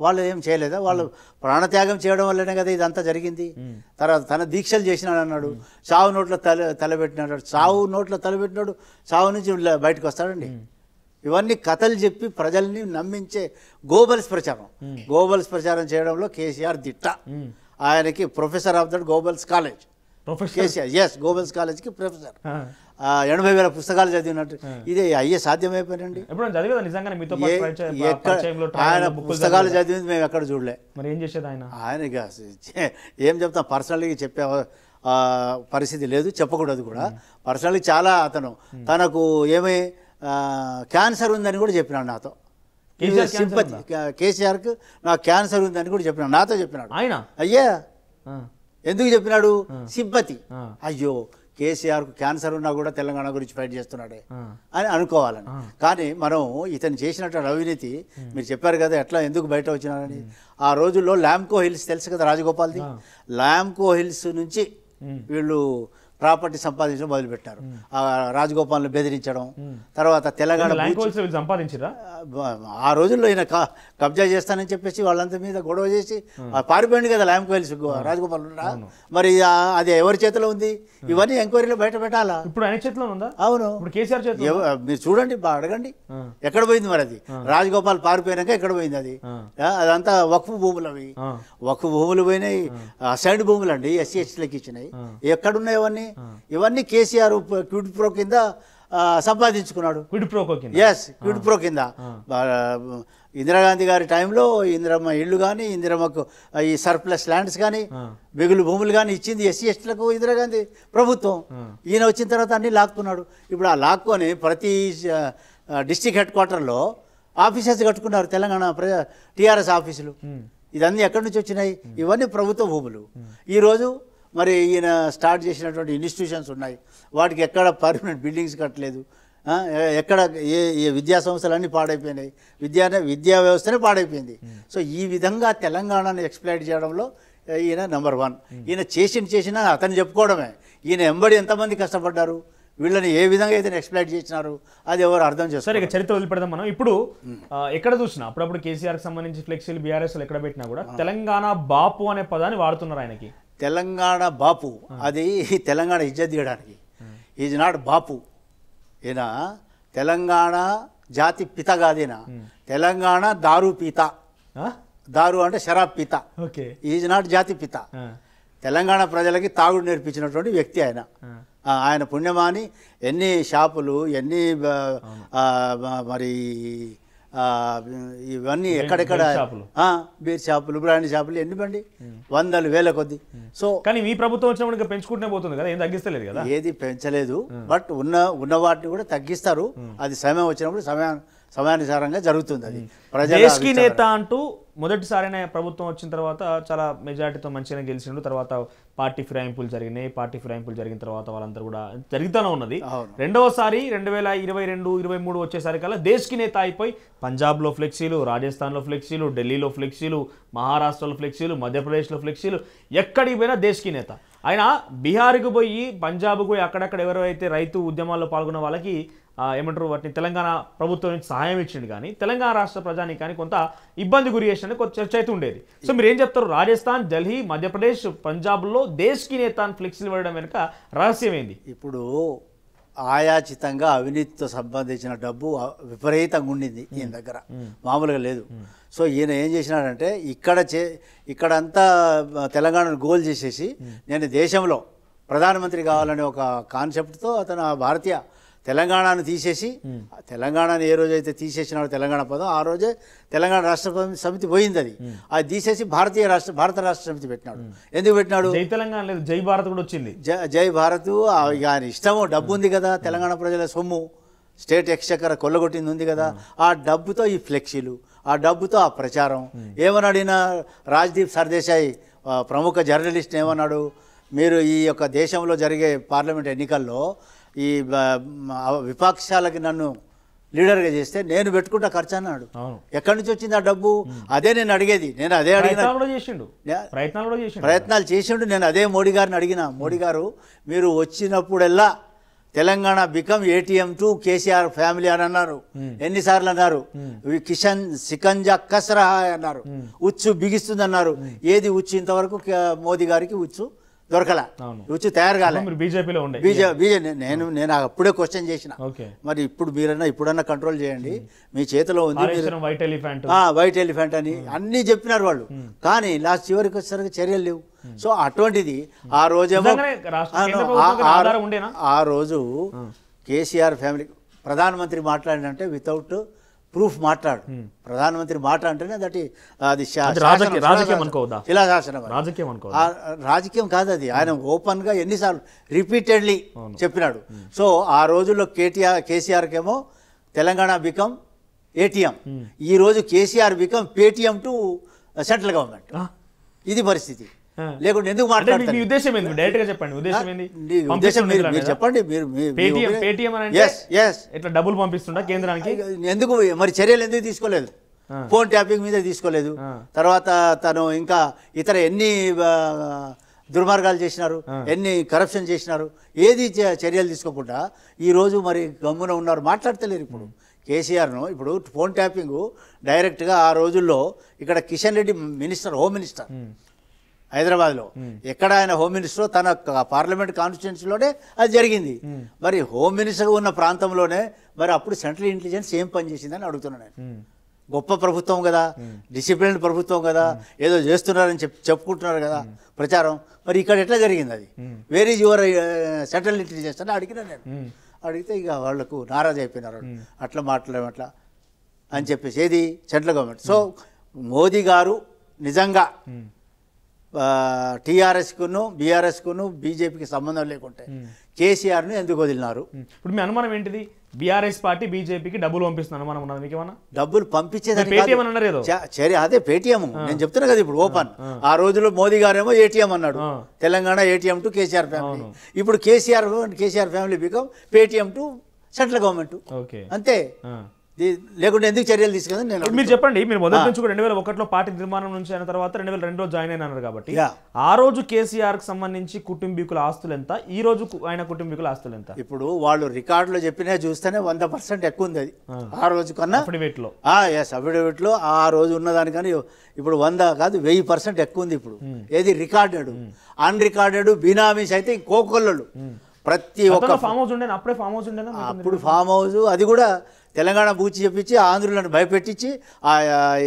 వాళ్ళు ఏం చేయలేదా? వాళ్ళు ప్రాణత్యాగం చేయడం వల్లనే కదా ఇదంతా జరిగింది. తర్వాత తన దీక్షలు చేసినాడు అన్నాడు, చావు నోట్లో తలబెట్టినాడు, చావు నోట్లో తలబెట్టినాడు, చావు నుంచి బయటకు వస్తాడండి. ఇవన్నీ కథలు చెప్పి ప్రజల్ని నమ్మించే గోబల్స్ ప్రచారం చేయడంలో కేసీఆర్ దిట్ట. ఆయనకి professor of that Goebbels college KCR. Goebbels కాలేజ్కి ప్రొఫెసర్. 80,000 పుస్తకాలు చదివినట్టు ఇది అయ్యే సాధ్యమైపోయినండి.
ఎప్పుడు చదివేదా నిజంగానే మీతో పాటు పరిచయంలో
ఆయన పుస్తకాలు చదివింది మేము ఎక్కడ చూడలే.
మరి ఏం చేసేది ఆయన
ఇక ఏం చెప్తాం, పర్సనల్గా చెప్పే పరిస్థితి లేదు, చెప్పకూడదు కూడా. పర్సనల్గా చాలా తనకు ఏమై క్యాన్సర్ ఉందని కూడా చెప్పినాడు నాతో. సింపతి కేసీఆర్కు నాకు క్యాన్సర్ ఉందని కూడా చెప్పినాడు, నాతో చెప్పినాడు
ఆయన.
అయ్యా ఎందుకు చెప్పినాడు? సింపతి. అయ్యో కేసీఆర్కు క్యాన్సర్ ఉన్నా కూడా తెలంగాణ గురించి ఫైట్ చేస్తున్నాడే అని అనుకోవాలని. కానీ మనం ఇతను చేసినటువంటి అవినీతి మీరు చెప్పారు కదా ఎట్లా ఎందుకు బయట వచ్చినారని. ఆ రోజుల్లో ల్యాంకో హిల్స్ తెలుసు కదా రాజగోపాల్ది, ల్యాంకో హిల్స్ నుంచి వీళ్ళు ప్రాపర్టీ సంపాదించడం మొదలుపెట్టారు. రాజగోపాల్ని బెదిరించడం, తర్వాత తెలంగాణ
సంపాదించరా
ఆ రోజుల్లో ఈయన కబ్జా చేస్తానని చెప్పేసి వాళ్ళంతా మీద గొడవ చేసి పారిపోయింది కదా ల్యాంకో హిల్స్ రాజగోపాల్. మరి అది ఎవరి చేతిలో ఉంది? ఇవన్నీ ఎంక్వైరీలో బయట పెట్టాలా?
ఇప్పుడు ఆయన చేతిలో ఉందా?
అవును,
ఇప్పుడు కేసీఆర్ చేతిలో.
మీరు చూడండి, అడగండి ఎక్కడ పోయింది మరి అది. రాజగోపాల్ పారిపోయినాక ఎక్కడ పోయింది అది? అదంతా వక్ఫ్ భూములు, అవి వక్ఫ్ భూములు పోయినాయి, అసైన్డ్ భూములు అండి, ఎస్సీ ఎస్టీలకు ఇచ్చినాయి. ఎక్కడున్నాయి అవన్నీ? ఇవన్నీ కేసీఆర్ క్విడ్ ప్రో కింద సంపాదించుకున్నాడు. ఎస్, క్విడ్ ప్రో కింద. ఇందిరాగాంధీ గారి టైంలో ఇందిరమ్మ ఇళ్ళు కానీ, ఇందిరమ్మకు ఈ సర్ప్లస్ ల్యాండ్స్ కానీ, మిగులు భూములు కానీ ఇచ్చింది ఎస్సీ ఎస్టీలకు ఇందిరాగాంధీ ప్రభుత్వం. ఈయన వచ్చిన తర్వాత అన్నీ లాక్కున్నాడు. ఇప్పుడు ఆ లాక్కొని ప్రతి డిస్టిక్ హెడ్ క్వార్టర్లో ఆఫీసెస్ కట్టుకున్నారు తెలంగాణ టీఆర్ఎస్ ఆఫీసులు. ఇదన్నీ ఎక్కడి నుంచి వచ్చినాయి? ఇవన్నీ ప్రభుత్వ భూములు. ఈరోజు మరి ఈయన స్టార్ట్ చేసినటువంటి ఇన్స్టిట్యూషన్స్ ఉన్నాయి, వాటికి ఎక్కడ పర్మనెంట్ బిల్డింగ్స్ కట్టలేదు. ఎక్కడ ఏ విద్యా సంస్థలన్నీ పాడైపోయినాయి, విద్యా వ్యవస్థనే పాడైపోయింది. సో ఈ విధంగా తెలంగాణను ఎక్స్ప్లైట్ చేయడంలో ఈయన నెంబర్ 1. ఈయన చేసినా అతను చెప్పుకోవడమే. ఈయన ఎంబడి ఎంతమంది కష్టపడ్డారు, వీళ్ళని ఏ విధంగా అయితే ఎక్స్ప్లైట్ చేసినారు అది ఎవరు అర్థం చేస్తారు.
సరే, ఇక చరిత్ర వదిలిపెడదాం మనం. ఇప్పుడు ఎక్కడ చూసినా అప్పుడప్పుడు కేసీఆర్కి సంబంధించి ఫ్లెక్సీలు బీఆర్ఎస్లు ఎక్కడ పెట్టినా కూడా తెలంగాణ బాపు అనే పదాన్ని వాడుతున్నారు ఆయనకి.
తెలంగాణ బాపు, అది తెలంగాణ ఇజ్జత్ తీయడానికి. ఈజ్ నాట్ బాపు, ఈయన తెలంగాణ జాతి పిత కాదేనా, తెలంగాణ దారు పీత. దారు అంటే షరాబ్ పీత. ఈజ్ నాట్ జాతి పిత. తెలంగాణ ప్రజలకి తాగుడు నేర్పించినటువంటి వ్యక్తి ఆయన. ఆయన పుణ్యమాని ఎన్ని షాపులు, ఎన్ని మరి ఇవన్నీ ఎక్కడెక్కడ బీర్ షాపులు, బ్రాండ్ షాపులు ఎన్ని బండి, వందలు వేల కొద్ది. సో
కానీ మీ ప్రభుత్వం వచ్చినప్పుడు పెంచుకుంటూనే పోతుంది కదా, ఏం తగ్గిస్తలేదు కదా?
ఏది పెంచలేదు, బట్ ఉన్న వాటిని కూడా తగ్గిస్తారు. అది సమయం వచ్చినప్పుడు సమయానుసారంగా జరుగుతుంది. అది
దేశ్కి నేత అంటూ మొదటిసారైన ప్రభుత్వం వచ్చిన తర్వాత చాలా మెజార్టీతో మంచిగా గెలిచిండు. తర్వాత పార్టీ ఫిరాయింపులు జరిగినాయి. పార్టీ ఫిరాయింపులు జరిగిన తర్వాత వాళ్ళందరూ కూడా జరుగుతూనే ఉన్నది. రెండవసారి 2022-23 వచ్చేసరికల్లా దేశ్కి నేత అయిపోయి పంజాబ్లో ఫ్లెక్సీలు, రాజస్థాన్లో ఫ్లెక్సీలు, ఢిల్లీలో ఫ్లెక్సీలు, మహారాష్ట్రలో ఫ్లెక్సీలు, మధ్యప్రదేశ్లో ఫ్లెక్సీలు, ఎక్కడికి పోయినా దేశ్కి నేత. ఆయన బీహార్కి పోయి, పంజాబ్కి పోయి అక్కడక్కడ ఎవరైతే రైతు ఉద్యమాల్లో పాల్గొన్న వాళ్ళకి ఏమంటారు వాటిని తెలంగాణ ప్రభుత్వం నుంచి సహాయం ఇచ్చింది. కానీ తెలంగాణ రాష్ట్ర ప్రజానికి కానీ కొంత ఇబ్బంది గురి చేసిన కొంత చర్చ అయితే ఉండేది. సో మీరు ఏం చెప్తారు? రాజస్థాన్, ఢిల్లీ, మధ్యప్రదేశ్, పంజాబ్లో దేశ్కి నేత ఫ్లెక్సీలు ఇవ్వడం వెనుక రహస్యం ఏంది?
ఇప్పుడు ఆయాచితంగా అవినీతితో సంబంధించిన డబ్బు విపరీతంగా ఉండింది ఈయన దగ్గర, మామూలుగా లేదు. సో ఈయన ఏం చేసినాడంటే ఇక్కడంతా తెలంగాణను గోల్ చేసేసి నేను దేశంలో ప్రధానమంత్రి కావాలనే ఒక కాన్సెప్ట్తో అతను భారతీయ తెలంగాణను తీసేసి, తెలంగాణను ఏ రోజైతే తీసేసినాడో తెలంగాణ పదం, ఆ రోజే తెలంగాణ రాష్ట్ర సమితి పోయింది. అది తీసేసి భారత రాష్ట్ర సమితి పెట్టినాడు. ఎందుకు పెట్టినాడు?
జై తెలంగాణ లేదు, జై భారత్ కూడా వచ్చింది.
జై భారత్ ఆయన ఇష్టము, డబ్బు ఉంది కదా, తెలంగాణ ప్రజల సొమ్ము, స్టేట్ ఎక్స్చెక్కర్ కొల్లగొట్టింది ఉంది కదా, ఆ డబ్బుతో ఈ ఫ్లెక్సీలు, ఆ డబ్బుతో ఆ ప్రచారం. ఏమన్నాడిన రాజ్దీప్ సర్దేశాయ్ ప్రముఖ జర్నలిస్ట్ ఏమన్నాడు? మీరు ఈ యొక్క దేశంలో జరిగే పార్లమెంట్ ఎన్నికల్లో ఈ విపక్షాలకి నన్ను లీడర్గా చేస్తే నేను పెట్టుకుంటా ఖర్చు అన్నాడు. ఎక్కడి నుంచి వచ్చింది ఆ డబ్బు? అదే నేను అడిగేది. నేను అదే అడిగిన, ప్రయత్నాలు చేసిండు. నేను అదే మోడీ గారిని అడిగిన, మోడీ గారు మీరు వచ్చినప్పుడల్లా Telangana become ATM to KCR family అని అన్నారు. ఎన్నిసార్లు అన్నారు? కిషన్ సికంజా కసరా అన్నారు, ఉచ్చు బిగిస్తుంది అన్నారు. ఏది ఉచ్చు? ఇంతవరకు మోదీ గారికి ఉచ్చు దొరకలా, ఉచ్చు తయారు కాలే.
బీజేపీలో
నేను అప్పుడే క్వశ్చన్ చేసిన, మరి ఇప్పుడన్నా కంట్రోల్ చేయండి, మీ చేతిలో ఉంది, వైట్ ఎలిఫెంట్ అని అన్నీ చెప్పినారు వాళ్ళు. కానీ లాస్ట్ చివరికి వచ్చేసరికి చర్యలు లేవు. సో అటువంటిది ఆ రోజేమో
నిజంగానే రాష్ట్ర కేంద్ర ప్రభుత్వం ఆధారం ఉండేనా?
ఆ రోజు కేసీఆర్ ఫ్యామిలీ ప్రధానమంత్రి మాట్లాడినంటే వితౌట్ ప్రూఫ్ మాట్లాడు. ప్రధానమంత్రి మాట అంటేనే అది రాజకీయం కాదు, అది ఆయన ఓపెన్ గా ఎన్నిసార్లు రిపీటెడ్లీ చెప్పినాడు. సో ఆ రోజుల్లో కేసీఆర్కేమో తెలంగాణ బికమ్ ఏటీఎం, ఈ రోజు KCR become Paytm to central government. ఇది పరిస్థితి. లేకుంటే ఎందుకు మాట్లాడతారు?
ఉద్దేశం ఏంది? డైరెక్ట్ గా చెప్పండి. ఉద్దేశం ఏంది?
మీరు చెప్పండి.
ఇట్లా డబ్బులు పంపిస్తుండా కేంద్రానికి?
ఎందుకు మరి చర్యలు ఎందుకు తీసుకోలేదు? ఫోన్ ట్యాపింగ్ మీద తీసుకోలేదు. తర్వాత తను ఇంకా ఇతర ఎన్ని దుర్మార్గాలు చేసినారు, ఎన్ని కరప్షన్ చేసినారు, ఏది చర్యలు తీసుకోకుండా ఈ రోజు మరి గమ్మున ఉన్నారు, మాట్లాడతలేరు. ఇప్పుడు కేసీఆర్ను ఇప్పుడు ఫోన్ ట్యాపింగ్ డైరెక్ట్గా ఆ రోజుల్లో ఇక్కడ Kishan Reddy minister, home minister హైదరాబాద్లో, ఎక్కడ ఆయన హోమ్ మినిస్టర్ తన పార్లమెంట్ కాన్స్టిట్యున్సీలోనే అది జరిగింది. మరి హోమ్ మినిస్టర్గా ఉన్న ప్రాంతంలోనే మరి అప్పుడు సెంట్రల్ ఇంటెలిజెన్స్ ఏం పనిచేసిందని అడుగుతున్నాను నేను. గొప్ప ప్రభుత్వం కదా, డిసిప్లిన్ ప్రభుత్వం కదా, ఏదో చేస్తున్నారని చెప్పుకుంటున్నారు కదా ప్రచారం. మరి ఇక్కడ ఎట్లా జరిగింది అది? Where is your central intelligence అని అడిగినా నేను. అడిగితే ఇక వాళ్లకు నారాజ్ అయిపోయినారు, అట్లా మాట్లాడమట్లా అని చెప్పేసి. ఏది సెంట్రల్ గవర్నమెంట్. సో మోదీ గారు నిజంగా టీఆర్ఎస్కును బీఆర్ఎస్కును బీజేపీకి సంబంధం లేకుంటే కేసీఆర్ను ఎందుకు వదిలినారు?
ఇప్పుడు మీ అనుమానం ఏంటిది? బీఆర్ఎస్ పార్టీ బీజేపీకి డబ్బులు పంపిస్తున్న అనుమానం ఉన్నది మీకేమన్నా?
డబ్బులు పంపించేది
అదే
పేటీఎం. నేను చెప్తున్నా కదా ఇప్పుడు ఓపెన్. ఆ రోజుల్లో మోదీ గారేమో ఏటీఎం అన్నాడు, Telangana ATM to KCR family. ఇప్పుడు KCR family become Paytm to central government. అంతే. లేకుంటే ఎందుకు చర్యలు తీసుకుంది? నేను
మీరు చెప్పండి. మీరు మొదటి నుంచి 2001లో పార్టీ నిర్మాణం నుంచి అయిన తర్వాత 2002లో జాయిన్ అయినారు కాబట్టి ఆ రోజు కేసీఆర్ కి సంబంధించి కుటుంబీకుల ఆస్తులు ఎంత, ఈ రోజు ఆయన కుటుంబీకుల ఆస్తులు ఎంత?
ఇప్పుడు వాళ్ళు రికార్డులో చెప్పినా చూస్తేనే 100% ఎక్కువ ఉంది అది ఆ రోజు కన్నా.
అఫిడవిట్ లో
అఫిడవిట్ లో ఆ రోజు ఉన్నదానికని ఇప్పుడు 100 కాదు 1000% ఎక్కువ ఉంది ఇప్పుడు. ఏది రికార్డెడ్, అన్రికార్డెడ్ బినామీస్ అయితే కోకొల్లలు ప్రతి ఒక్క
ఫామ్ హౌస్ ఉండేనా? అప్పుడే ఫామ్ హౌస్ ఉండేనా?
అప్పుడు ఫామ్ హౌస్ అది కూడా తెలంగాణ బూచి చెప్పించి ఆంధ్రులను భయపెట్టించి ఆ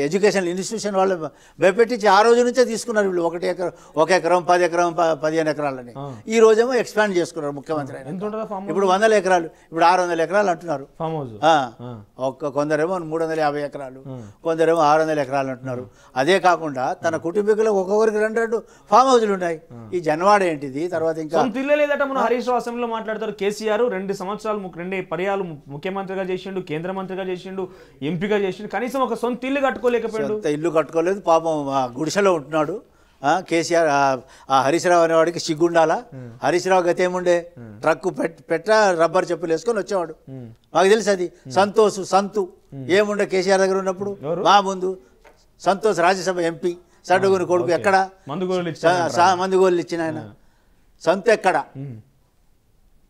ఎడ్యుకేషన్ ఇన్స్టిట్యూషన్ వాళ్ళు భయపెట్టించి ఆ రోజు నుంచే తీసుకున్నారు వీళ్ళు. 1 ఎకరం 1 ఎకరం 10 ఎకరం 15 ఎకరాలని. ఈ రోజేమో ఎక్స్పాండ్ చేసుకున్నారు ముఖ్యమంత్రి. ఇప్పుడు 100 ఎకరాలు, ఇప్పుడు 600 ఎకరాలు అంటున్నారు
ఫామ్ హౌస్.
కొందరేమో 350 ఎకరాలు, కొందరేమో 600 ఎకరాలు అంటున్నారు. అదే కాకుండా తన కుటుంబీకులకు ఒక్కొక్కరికి 2 ఫామ్ హౌస్లు ఉన్నాయి. ఈ జన్వాడ ఏంటిది? తర్వాత ఇంకా
లేదట. మనం హరీష్ రావు అసెంబ్లీలో మాట్లాడతారు. కేసీఆర్ 2 సంవత్సరాలు 2 పర్యాలు ముఖ్యమంత్రిగా చేసిండు, కేంద్ర మంత్రిగా చేసిండు, ఎంపీగా చేసిండు, కనీసం ఒక సొంత ఇల్లు కట్టుకోలేకపోయాడు.
ఇల్లు కట్టుకోలేదు పాపం, గుడిసెలో ఉంటున్నాడు. కేసీఆర్ హరీష్ రావు అనేవాడికి సిగ్గుండాలా? హరీష్ రావు గత ఏముండే, ట్రక్కు రబ్బర్ చెప్పులు వేసుకొని వచ్చేవాడు. మాకు తెలుసు అది. సంతు ఏముండే కేసీఆర్ దగ్గర ఉన్నప్పుడు మా ముందు సంతోష్ రాజ్యసభ ఎంపీ, సడ్డుగుని కొడుకు. ఎక్కడ మందుగోళ్ళు ఇచ్చిన ఆయన సంతు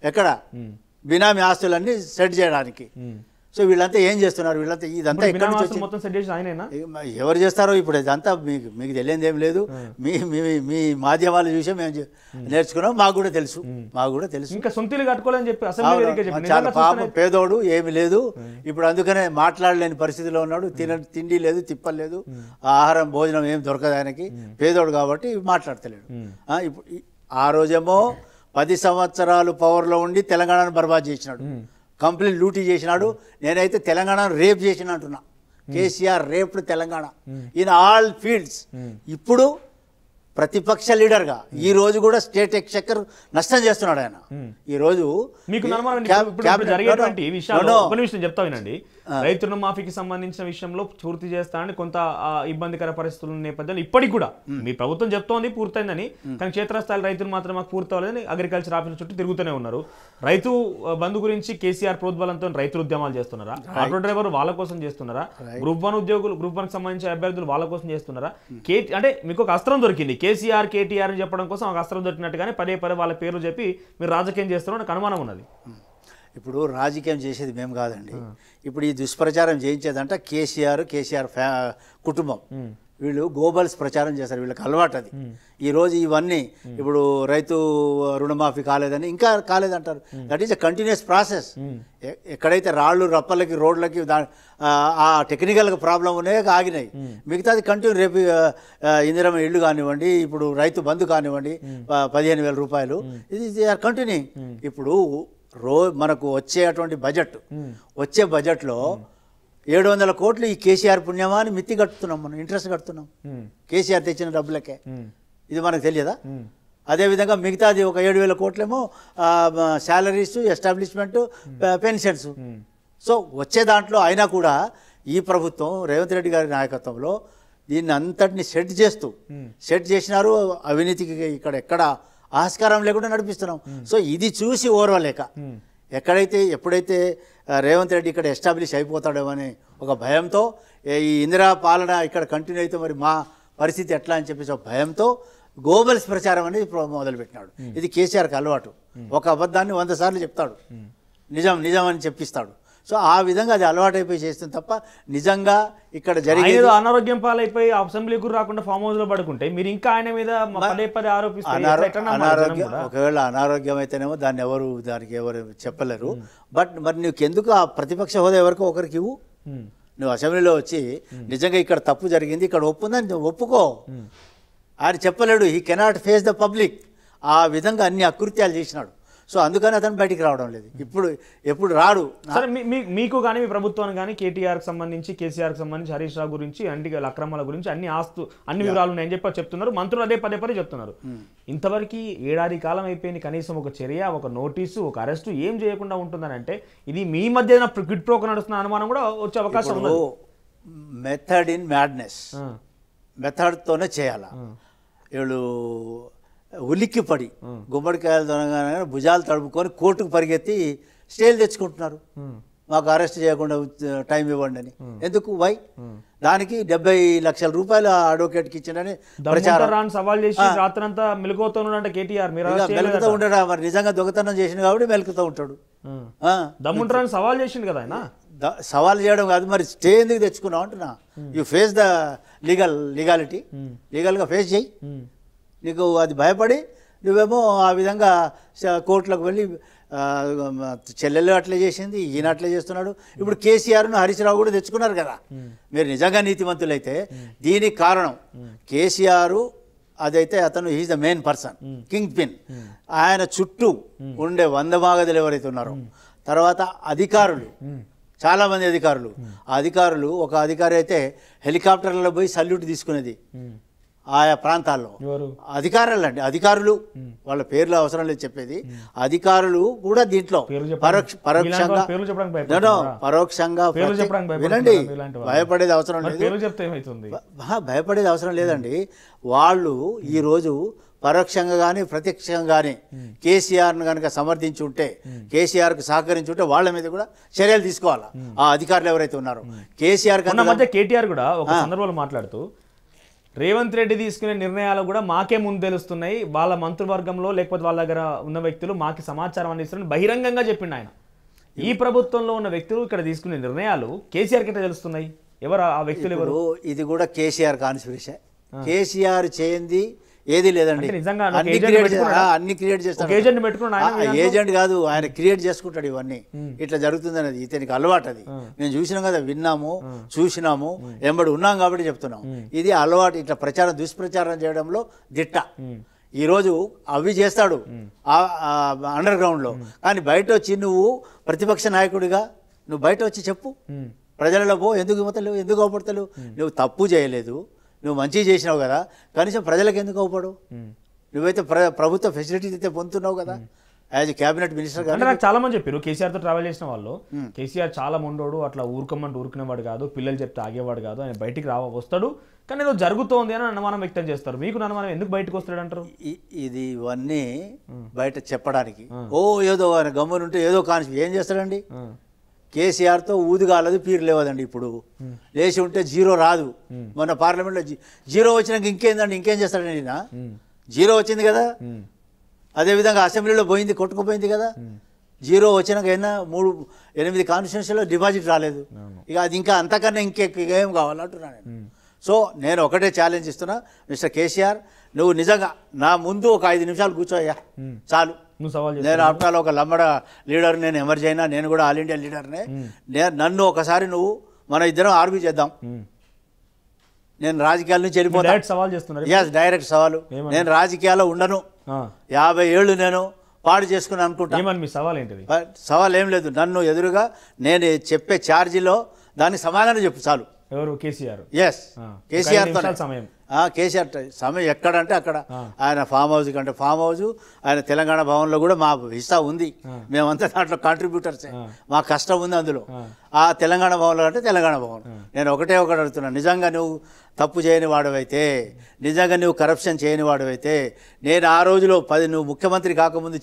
ఎక్కడ బినామీ ఆస్తులన్నీ సెట్ చేయడానికి. సో వీళ్ళంతా ఏం చేస్తున్నారు? వీళ్ళంతా ఇదంతా ఎక్కడ ఎవరు చేస్తారో ఇప్పుడు ఇదంతా మీకు తెలియదు ఏం లేదు. మీ మాధ్యమాలు చూసే మేము నేర్చుకున్నాం, మాకు కూడా తెలుసు. చాలా పాపం పేదోడు, ఏమి లేదు ఇప్పుడు, అందుకనే మాట్లాడలేని పరిస్థితిలో ఉన్నాడు. తిండి లేదు, తిప్పలు లేదు, ఆహారం భోజనం ఏం దొరకదు ఆయనకి, పేదోడు కాబట్టి మాట్లాడతలేడు. ఇప్పుడు ఆ రోజేమో 10 సంవత్సరాలు పవర్లో ఉండి తెలంగాణను బర్బాద్ చేసినాడు, కంప్లీట్ లూటీ చేసినాడు. నేనైతే తెలంగాణను రేప్ చేసిన అంటున్నా. KCR raped Telangana in all fields. ఇప్పుడు ప్రతిపక్ష లీడర్గా ఈ రోజు కూడా స్టేట్ ఎక్స్చెక్కర్ నష్టం చేస్తున్నాడు ఆయన. ఈ రోజు
చెప్తా వినండి. రైతు రుణమాఫీకి సంబంధించిన విషయంలో పూర్తి చేస్తానని కొంత ఇబ్బందికర పరిస్థితుల నేపథ్యంలో ఇప్పటికి కూడా మీ ప్రభుత్వం చెప్తోంది పూర్తయిందని, కానీ క్షేత్రస్థాయి రైతులు మాత్రం మాకు పూర్తి అవ్వలేదని అగ్రికల్చర్ ఆఫీస్ చుట్టూ తిరుగుతూనే ఉన్నారు. రైతు బంధు గురించి కేసీఆర్ ప్రోద్బలంతో రైతులు ఉద్యమాలు చేస్తున్నారా? ఆటో డ్రైవర్ వాళ్ళ కోసం చేస్తున్నారా? గ్రూప్ 1 ఉద్యోగులు, గ్రూప్ 1 కి సంబంధించిన అభ్యర్థులు వాళ్ళ కోసం చేస్తున్నారా? అంటే మీకు ఒక అస్త్రం దొరికింది, కేసీఆర్ కేటీఆర్ అని చెప్పడం కోసం ఒక అస్త్రం దొరికినట్టుగానే పదే వాళ్ళ పేర్లు చెప్పి మీరు రాజకీయం చేస్తున్నారు నాకు అనుమానం ఉన్నది.
ఇప్పుడు రాజకీయం చేసేది మేము కాదండి. ఇప్పుడు ఈ దుష్ప్రచారం చేయించేదంట కేసీఆర్ కుటుంబం. వీళ్ళు గోబల్స్ ప్రచారం చేస్తారు, వీళ్ళకి అలవాటు అది. ఈరోజు ఇవన్నీ ఇప్పుడు రైతు రుణమాఫీ కాలేదని ఇంకా కాలేదంటారు. That is a continuous process. ఎక్కడైతే రాళ్ళు రప్పలకి రోడ్లకి ఆ టెక్నికల్గా ప్రాబ్లం ఉన్నాయో ఆగినాయి, మిగతాది కంటిన్యూ. రేపు ఇందిరమ్మ ఇళ్ళు కానివ్వండి, ఇప్పుడు రైతు బంధు కానివ్వండి 15,000 రూపాయలు, ఇది ఆర్ కంటిన్యూయింగ్. ఇప్పుడు మనకు వచ్చేటువంటి వచ్చే బడ్జెట్లో 700 కోట్లు ఈ కేసీఆర్ పుణ్యమా అని మిత్తి కట్టుతున్నాం, మనం ఇంట్రెస్ట్ కడుతున్నాం కేసీఆర్ తెచ్చిన డబ్బులకే. ఇది మనకు తెలియదా? అదేవిధంగా మిగతాది ఒక 7,000 కోట్లేమో శాలరీస్, ఎస్టాబ్లిష్మెంట్, పెన్షన్స్. సో వచ్చే దాంట్లో అయినా కూడా ఈ ప్రభుత్వం రేవంత్ రెడ్డి గారి నాయకత్వంలో దీన్ని అంతటిని సెట్ చేసినారు. అవినీతికి ఇక్కడ ఎక్కడ ఆస్కారం లేకుండా నడిపిస్తున్నాం. సో ఇది చూసి ఓర్వలేక ఎప్పుడైతే రేవంత్ రెడ్డి ఇక్కడ ఎస్టాబ్లిష్ అయిపోతాడేమో అని ఒక భయంతో, ఈ ఇందిరా పాలన ఇక్కడ కంటిన్యూ అయితే మరి మా పరిస్థితి ఎట్లా అని చెప్పేసి ఒక భయంతో గోబల్స్ ప్రచారం అనేది మొదలుపెట్టినాడు. ఇది కేసీఆర్కి అలవాటు. ఒక అబద్ధాన్ని 100 సార్లు చెప్తాడు, నిజం అని చెప్పిస్తాడు. సో ఆ విధంగా అది అలవాటైపోయి చేస్తుంది తప్ప నిజంగా ఇక్కడ జరిగేది
అనారోగ్యం పాలైపోయి అసెంబ్లీ కూడా రాకుండా ఫామ్ హౌస్ లో పడుకుంటే మీరు ఇంకా ఆయన మీద పదే ఆరోపిస్తారు.
ఒకవేళ అనారోగ్యం అయితేనేమో దానికి ఎవరు చెప్పలేరు. బట్ మరి నీకెందుకు ఆ ప్రతిపక్ష హోదా ఎవరికో ఒకరికి ఇవ్వు. నువ్వు అసెంబ్లీలో వచ్చి నిజంగా ఇక్కడ తప్పు జరిగింది, ఇక్కడ ఒప్పుందని నువ్వు ఒప్పుకో. ఆయన చెప్పలేడు, he cannot face the public. ఆ విధంగా అన్ని అకృత్యాలు చేసినాడు. సో అందుకని అతను బయటికి రావడం లేదు. ఎప్పుడు రాడు.
సరే, మీకు కానీ మీ ప్రభుత్వానికి కానీ కేటీఆర్కి సంబంధించి, కేసీఆర్కి సంబంధించి, హరీష్ రావు గురించి, అక్రమాల గురించి అన్ని వివరాలు ఉన్నాయని చెప్తున్నారు. మంత్రులు అదే పదే చెప్తున్నారు. ఇంతవరకు ఏడాది కాలం అయిపోయింది, కనీసం ఒక చర్య, ఒక నోటీసు, ఒక అరెస్టు ఏం చేయకుండా ఉంటుందని అంటే ఇది మీ మధ్య క్విడ్ ప్రోకో నడుస్తున్న అనుమానం కూడా వచ్చే అవకాశం ఉంది.
మెథడ్ ఇన్ మ్యాడ్నెస్, మెథడ్తోనే చేయాల. వీళ్ళు ఉలిక్కిపడి గుమ్మడికాయలు దొనగానే భుజాలు తడుపుకొని కోర్టుకు పరిగెత్తి స్టేలు తెచ్చుకుంటున్నారు. మాకు అరెస్ట్ చేయకుండా టైం ఇవ్వండి అని. ఎందుకు? వై? దానికి 70 లక్షల రూపాయలు అడ్వకేట్కి ఇచ్చిందని ప్రచారం.
సవాల్ చేసి రాత్రంతా మెలుకుతూ ఉన్నాడు కేటీఆర్.
మెలుకుతూ ఉంటాడు. మరి నిజంగా దొంగతనం చేసింది కాబట్టి మెలుకుతూ ఉంటాడు.
దమ్ముంటారని సవాల్ చేసిండు కదా ఆయన.
సవాల్ చేయడం కాదు, మరి స్టే ఎందుకు తెచ్చుకున్నావు అంటున్నా. యూ ఫేస్ ద లీగాలిటీ, లీగల్గా ఫేస్ చేయి. నీకు అది భయపడి నువ్వేమో ఆ విధంగా కోర్టులకు వెళ్ళి చెల్లెలు అట్లే చేసింది, ఈయన అట్లే చేస్తున్నాడు. ఇప్పుడు కేసీఆర్ను హరీష్ రావు కూడా తెచ్చుకున్నారు కదా. మీరు నిజంగా నీతిమంతులైతే దీనికి కారణం కేసీఆర్. అదైతే అతను is the main person, king pin. ఆయన చుట్టూ ఉండే 100 మాగదులు ఎవరైతే ఉన్నారో, తర్వాత అధికారులు, చాలామంది అధికారులు. ఒక అధికారి అయితే హెలికాప్టర్లలో పోయి సల్యూట్ తీసుకునేది ఆయా ప్రాంతాల్లో. అధికారులు వాళ్ళ పేర్లు అవసరం లేదు చెప్పేది. అధికారులు కూడా దీంట్లో పరోక్షంగా వినండి, భయపడేది అవసరం లేదండి. వాళ్ళు ఈరోజు పరోక్షంగా కానీ ప్రత్యక్షంగా కానీ కేసీఆర్ను కనుక సమర్థించి ఉంటే, కేసీఆర్కు సహకరించి ఉంటే వాళ్ళ మీద కూడా చర్యలు తీసుకోవాలా ఆ అధికారులు ఎవరైతే ఉన్నారో.
కేటీఆర్ కూడా ఒక సందర్భంలో మాట్లాడుతూ రేవంత్ రెడ్డి తీసుకునే నిర్ణయాలు కూడా మాకే ముందు తెలుస్తున్నాయి, వాళ్ళ మంత్రివర్గంలో లేకపోతే వాళ్ళ దగ్గర ఉన్న వ్యక్తులు మాకు సమాచారం అందిస్తున్నారని బహిరంగంగా చెప్పిండు ఆయన. ఈ ప్రభుత్వంలో ఉన్న వ్యక్తులు ఇక్కడ తీసుకునే నిర్ణయాలు కేసీఆర్కి ఎట్లా తెలుస్తున్నాయి? ఎవరు ఆ వ్యక్తులు? ఎవరు?
ఇది కూడా కేసీఆర్ కాన్స్పిరసీ. కేసీఆర్ చేయింది ఏది లేదండి. అన్ని క్రియేట్ చేస్తాడు. ఏజెంట్ కాదు, ఆయన క్రియేట్ చేసుకుంటాడు ఇవన్నీ. ఇట్లా జరుగుతుంది అనేది ఇతనికి అలవాటు. అది మేము చూసినాం కదా, విన్నాము, చూసినాము, ఎంబడి ఉన్నాం కాబట్టి చెప్తున్నాం. ఇది అలవాటు. ఇట్లా దుష్ప్రచారం చేయడంలో దిట్ట. ఈరోజు అవి చేస్తాడు అండర్ గ్రౌండ్లో. కానీ బయట వచ్చి నువ్వు ప్రతిపక్ష నాయకుడిగా నువ్వు బయట వచ్చి చెప్పు, ప్రజలలో పో. ఎందుకు ఇవ్వతలేవు, ఎందుకు అవపడతలేవు? నువ్వు తప్పు చేయలేదు, నువ్వు మంచిగా చేసినావు కదా, కనీసం ప్రజలకు ఎందుకు అవపడు? నువ్వైతే ప్రభుత్వ ఫెసిలిటీస్ అయితే పొందుతున్నావు కదా యాజ్ క్యాబినెట్ మినిస్టర్.
అంటే నాకు చాలా మంది చెప్పారు కేసీఆర్తో ట్రావెల్ చేసిన వాళ్ళు, కేసీఆర్ చాలా మొండోడు, అట్లా ఊరుకోమంటూ ఊరుకునేవాడు కాదు, పిల్లలు చెప్తే ఆగేవాడు కాదు, ఆయన బయటికి వస్తాడు కానీ ఏదో జరుగుతోంది అని అనుమానం వ్యక్తం చేస్తారు. మీకు అనుమానం ఎందుకు బయటకు వస్తాడు అంటారు?
ఇది ఇవన్నీ బయట చెప్పడానికి ఏదో ఆయన గమ్మునుంటే ఏదో ఏం చేస్తాడండి? కేసీఆర్తో ఊదిగాలదు, పీరు లేవదండి. ఇప్పుడు లేచి ఉంటే జీరో రాదు. మొన్న పార్లమెంట్లో జీరో వచ్చినాక ఇంకేం చేస్తాడండి ఈయన? జీరో వచ్చింది కదా. అదేవిధంగా అసెంబ్లీలో పోయింది, కొట్టుకుపోయింది కదా. జీరో వచ్చినాక అయినా 8 కాన్స్టిట్యూన్సీలో డిపాజిట్ రాలేదు. ఇక అది ఇంకా అంతకన్నా ఇంకేం కావాలంటున్నాను నేను. సో నేను ఒకటే ఛాలెంజ్ ఇస్తున్నా, మిస్టర్ కేసీఆర్, నువ్వు నిజంగా నా ముందు ఒక 5 నిమిషాలు కూర్చోయ్యా చాలు.
నువ్వు సవాల్
నేను ఆఫ్టర్ ఒక లంబడ లీడర్, నేను ఎమర్జ్ అయినా, నేను కూడా ఆల్ ఇండియా లీడర్నే. నన్ను ఒకసారి నువ్వు మన ఇద్దరం ఆర్గ్యూ చేద్దాం. నేను రాజకీయాల నుంచి వెళ్ళిపోతాను.
సవాల్ చేస్తున్నారు.
ఎస్, డైరెక్ట్ సవాలు. నేను రాజకీయాల్లో ఉండను, 50 ఏళ్ళు నేను పాడు చేసుకుని అనుకుంటా.
మీ సవాల్ ఏంటిది?
సవాల్ ఏం లేదు, నన్ను ఎదురుగా నేను చెప్పే ఛార్జీలో దానికి సమాధానం చెప్పు చాలు.
ఎవరు? కేసీఆర్.
ఎస్, కేసీఆర్
సమయం.
కేసీఆర్ సమయం ఎక్కడంటే అక్కడ. ఆయన ఫామ్ హౌస్ కంటే ఫామ్ హౌస్, ఆయన తెలంగాణ భవన్లో కూడా మా హిస్సా ఉంది. మేమంతా దాంట్లో కాంట్రిబ్యూటర్సే, మా కష్టం ఉంది అందులో. ఆ తెలంగాణ భవన్లో అంటే తెలంగాణ భవన్. నేను ఒకటి అడుగుతున్నాను, నిజంగా నువ్వు తప్పు చేయని వాడవైతే, నిజంగా నువ్వు కరప్షన్ చేయని వాడవైతే, నేను ఆ రోజులో నువ్వు ముఖ్యమంత్రి కాకముందు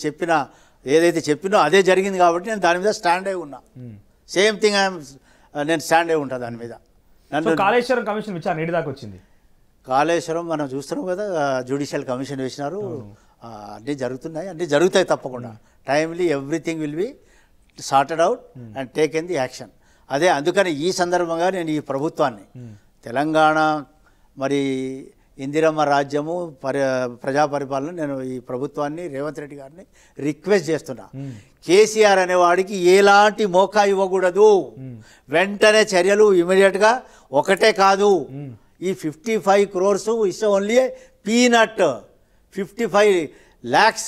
ఏదైతే చెప్పినో అదే జరిగింది కాబట్టి నేను దాని మీద స్టాండ్ అయి ఉన్నా. సేమ్ థింగ్ నేను స్టాండ్ అయి ఉంటా దాని మీద.
నన్ను కాళేశ్వరం కమిషన్ విచారణ ఏడు దాకా వచ్చింది.
కాళేశ్వరం మనం చూస్తున్నాం కదా, జ్యుడిషియల్ కమిషన్ వేసినారు, అన్నీ జరుగుతున్నాయి, అన్నీ జరుగుతాయి తప్పకుండా. Timely everything will be sorted out and take in the action. అదే అందుకని ఈ సందర్భంగా నేను ఈ ప్రభుత్వాన్ని, తెలంగాణ మరి ఇందిరమ్మ రాజ్యము ప్రజా పరిపాలన, నేను ఈ ప్రభుత్వాన్ని, రేవంత్ రెడ్డి గారిని రిక్వెస్ట్ చేస్తున్నా, కేసీఆర్ అనేవాడికి ఎలాంటి మోకా ఇవ్వకూడదు. వెంటనే చర్యలు ఇమీడియట్గా. ఒకటే కాదు, ఈ 55 crores is only peanut. 55 lakhs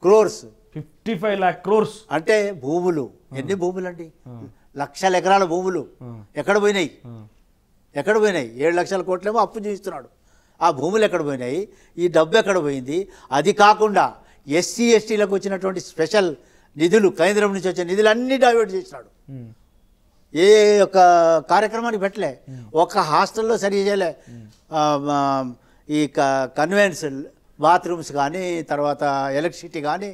crores.
55 lakh crores
అంటే భూములు. ఎన్ని భూములు అండి? లక్షల ఎకరాల భూములు ఎక్కడ పోయినాయి? 7 లక్షల కోట్లేమో అప్పు చూపిస్తున్నాడు. ఆ భూములు ఎక్కడ పోయినాయి? ఈ డబ్బు ఎక్కడ పోయింది? అది కాకుండా ఎస్సీ ఎస్టీలకు వచ్చినటువంటి స్పెషల్ నిధులు, కేంద్రం నుంచి వచ్చే నిధులు అన్నీ డైవర్ట్ చేసినాడు. ఏ ఒక్క కార్యక్రమానికి పెట్టలే, ఒక హాస్టల్లో సరి చేయలే. ఈ కన్వెన్స్ బాత్రూమ్స్ కానీ, తర్వాత ఎలక్ట్రిసిటీ కానీ,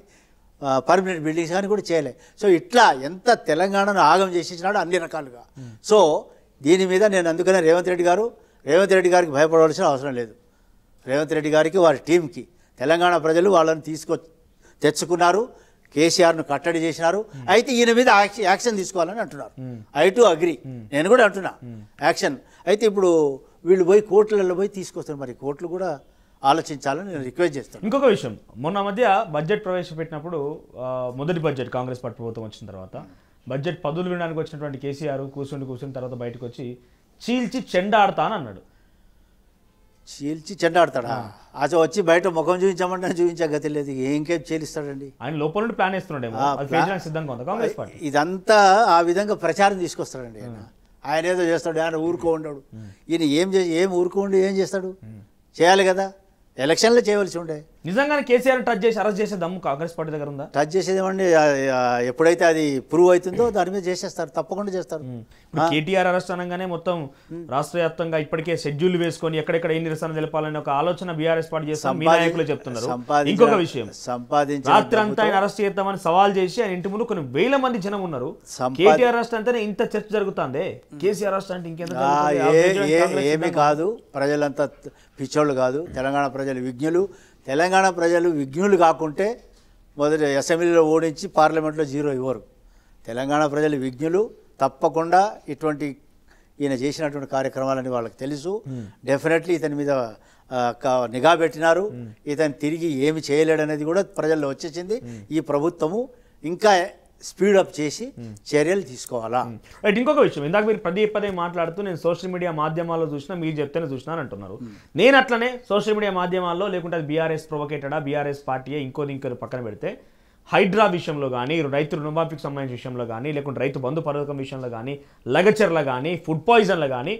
పర్మనెంట్ బిల్డింగ్స్ కానీ కూడా చేయలే. సో ఇట్లా ఎంత తెలంగాణను ఆగం చేసేసినాడు అన్ని రకాలుగా. సో దీని మీద నేను అందుకనే రేవంత్ రెడ్డి గారికి భయపడవలసిన అవసరం లేదు. రేవంత్ రెడ్డి గారికి, వారి టీంకి, తెలంగాణ ప్రజలు వాళ్ళని తెచ్చుకున్నారు, కేసీఆర్ను కట్టడి చేసినారు. అయితే ఈయన మీద యాక్షన్ తీసుకోవాలని అంటున్నారు. ఐ టు అగ్రి, నేను కూడా అంటున్నా యాక్షన్. అయితే ఇప్పుడు వీళ్ళు పోయి కోర్టులలో పోయి తీసుకొస్తారు, మరి కోర్టులు కూడా ఆలోచించాలని నేను రిక్వెస్ట్ చేస్తాను.
ఇంకొక విషయం, మొన్న మధ్య బడ్జెట్ ప్రవేశపెట్టినప్పుడు, మొదటి బడ్జెట్ కాంగ్రెస్ పార్టీ ప్రభుత్వం వచ్చిన తర్వాత బడ్జెట్ పదులు వినడానికి వచ్చినటువంటి కేసీఆర్ కూర్చుని తర్వాత బయటకు వచ్చి చీల్చి చెండాడతా అని అన్నాడు.
చీల్చి చెండాడతాడా? అసలు వచ్చి బయట ముఖం చూపించామంటే చూపించే గతి లేదు, ఇంకేం చీలిస్తాడండి.
ఆయన లోపల నుండి ప్లాన్ వేస్తున్నాడేమో, సిద్ధంగా ఉంది కాంగ్రెస్ పార్టీ.
ఇదంతా ఆ విధంగా ప్రచారం తీసుకొస్తాడండి ఆయన ఏదో చేస్తాడు, ఆయన ఊరుకో ఉండడు. ఈయన ఏం ఊరుకో ఉండి ఏం చేస్తాడు? చేయాలి కదా, ఎలక్షన్లో చేయవలసి ఉండే.
నిజంగానే కేసీఆర్ టచ్ చేసి అరెస్ట్ చేసే దమ్ము కాంగ్రెస్ పార్టీ దగ్గర ఉందా?
టచ్ చేసేదేమండి, ఎప్పుడైతే అది ప్రూవ్ అవుతుందో దాని మీద చేసేస్తారు, తప్పకుండా చేస్తారు.
కేటీఆర్ అరెస్ట్ అనగానే మొత్తం రాష్ట్ర వ్యాప్తంగా ఇప్పటికే షెడ్యూల్ వేసుకొని ఎక్కడెక్కడ ఏ నిరసన తెలపాలని ఒక ఆలోచన బీఆర్ఎస్ పార్టీ చేస్తాం నాయకులు చెప్తున్నారు. ఇంకొక విషయం, రాత్రి అంతా ఆయన అరెస్ట్ చేద్దామని సవాల్ చేసి ఆయన ఇంటి ముందు కొన్ని వేల మంది జనం ఉన్నారు. కేటీఆర్ అరెస్ట్ అంటేనే ఇంత చర్చ జరుగుతుంది, కేసీఆర్ అరెస్ట్ అంటే ఇంకెంత?
ఏమీ కాదు, ప్రజలంతా పిచ్చోళ్ళు కాదు, తెలంగాణ ప్రజలు విజ్ఞులు. తెలంగాణ ప్రజలు విజ్ఞులు కాకుంటే మొదటి అసెంబ్లీలో ఓడించి పార్లమెంట్లో 0 ఇవ్వరు. తెలంగాణ ప్రజలు విజ్ఞులు, తప్పకుండా ఇటువంటి ఈయన చేసినటువంటి కార్యక్రమాలని వాళ్ళకి తెలుసు. డెఫినెట్లీ ఇతని మీద నిఘా పెట్టినారు. ఇతను తిరిగి ఏమి చేయలేడనేది కూడా ప్రజల్లో వచ్చేసింది. ఈ ప్రభుత్వము ఇంకా స్పీడప్ చేసి చర్యలు తీసుకోవాలా.
రైట్, ఇంకొక విషయం, ఇందాక మీరు పదే మాట్లాడుతూ నేను సోషల్ మీడియా మాధ్యమాల్లో చూసినా, మీరు చెప్తేనే చూసినా అని అంటున్నారు. నేను అట్లనే సోషల్ మీడియా మాధ్యమాల్లో, లేకుంటే అది బీఆర్ఎస్ ప్రొవోకేటెడా, బీఆర్ఎస్ పార్టీయే, ఇంకోది పక్కన పెడితే, హైడ్రా విషయంలో కానీ, రైతు రుణమాఫీకి సంబంధించిన విషయంలో కానీ, లేకుంటే రైతు బంధు పథకం విషయంలో కానీ, లగచర్ల కానీ, ఫుడ్ పాయిజన్లు కానీ,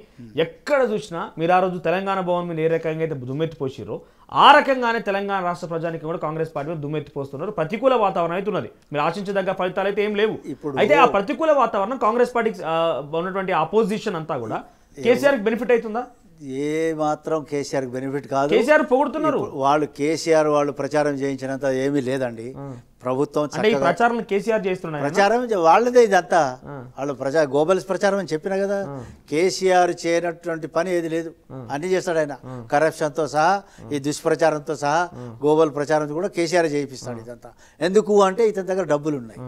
ఎక్కడ చూసినా మీరు ఆ రోజు తెలంగాణ భవన్ మీద ఏ రకంగా అయితే దుమ్మెత్తిపోసిరో ఆ రకంగానే తెలంగాణ రాష్ట్ర ప్రజానికి కూడా కాంగ్రెస్ పార్టీ మీద దుమ్మెత్తిపోస్తున్నారు. ప్రతికూల వాతావరణం అయితే ఉన్నది, మీరు ఆశించదగ్గ ఫలితాలు అయితే ఏం లేవు. అయితే ఆ ప్రతికూల వాతావరణం కాంగ్రెస్ పార్టీకి ఉన్నటువంటి అపోజిషన్ అంతా కూడా కేసీఆర్కి బెనిఫిట్ అవుతుందా?
ఏ మాత్రం కేసీఆర్కి బెనిఫిట్ కాదు.
కేసీఆర్ పొగుడుతున్నారు
వాళ్ళు, కేసీఆర్ వాళ్ళు ప్రచారం చేయించినంత ఏమీ లేదండి. ప్రభుత్వం
అంటే ఈ ప్రచారం కేసీఆర్ చేస్తున్నాడు.
ప్రచారం వాళ్ళదే ఇదంతా, వాళ్ళు గోబల్స్ ప్రచారం అని చెప్పినా కదా. కేసీఆర్ చేయనటువంటి పని ఏది లేదు, అన్ని చేస్తాడు ఆయన. కరప్షన్తో సహా, ఈ దుష్ప్రచారంతో సహా, గోబల్ ప్రచారం కూడా కేసీఆర్ చేయిస్తాడు ఇదంతా. ఎందుకు అంటే ఇతని దగ్గర డబ్బులు ఉన్నాయి,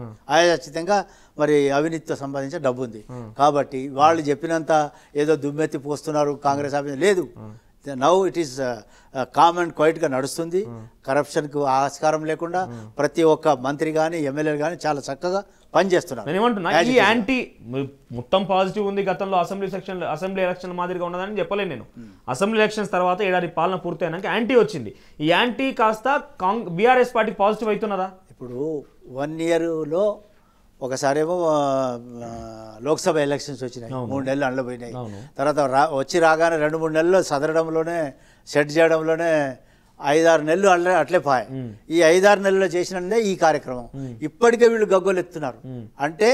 ఖచ్చితంగా మరి అవినీతితో సంబంధించిన డబ్బు ఉంది కాబట్టి. వాళ్ళు చెప్పినంత ఏదో దుమ్మెత్తి పోస్తున్నారు కాంగ్రెస్ ఆఫీస్ లేదు. Now it is calm and క్వైట్గా నడుస్తుంది. కరప్షన్కు ఆస్కారం లేకుండా ప్రతి ఒక్క మంత్రి కానీ ఎమ్మెల్యేలు కానీ చాలా చక్కగా పనిచేస్తున్నారు.
నేను ఏమంటున్నా, ఈ యాంటీ మొత్తం పాజిటివ్ ఉంది. గతంలో అసెంబ్లీ ఎలక్షన్ మాదిరిగా ఉన్నదని చెప్పలేను నేను. అసెంబ్లీ ఎలక్షన్స్ తర్వాత ఏడాది పాలన పూర్తయినాక యాంటీ వచ్చింది. ఈ యాంటీ కాస్త బీఆర్ఎస్ పార్టీకి పాజిటివ్ అవుతున్నదా?
ఇప్పుడు 1 ఇయర్లో ఒకసారేమో లోక్సభ ఎలక్షన్స్ వచ్చినాయి, 3 నెలలు అండ్ల పోయినాయి. తర్వాత వచ్చి రాగానే 2-3 నెలలు సదరడంలోనే సెట్ చేయడంలోనే 5-6 నెలలు అట్లే పోయాయి. ఈ 5-6 నెలల్లో చేసినదే ఈ కార్యక్రమం. ఇప్పటికే వీళ్ళు గగ్గోలెత్తున్నారు. అంటే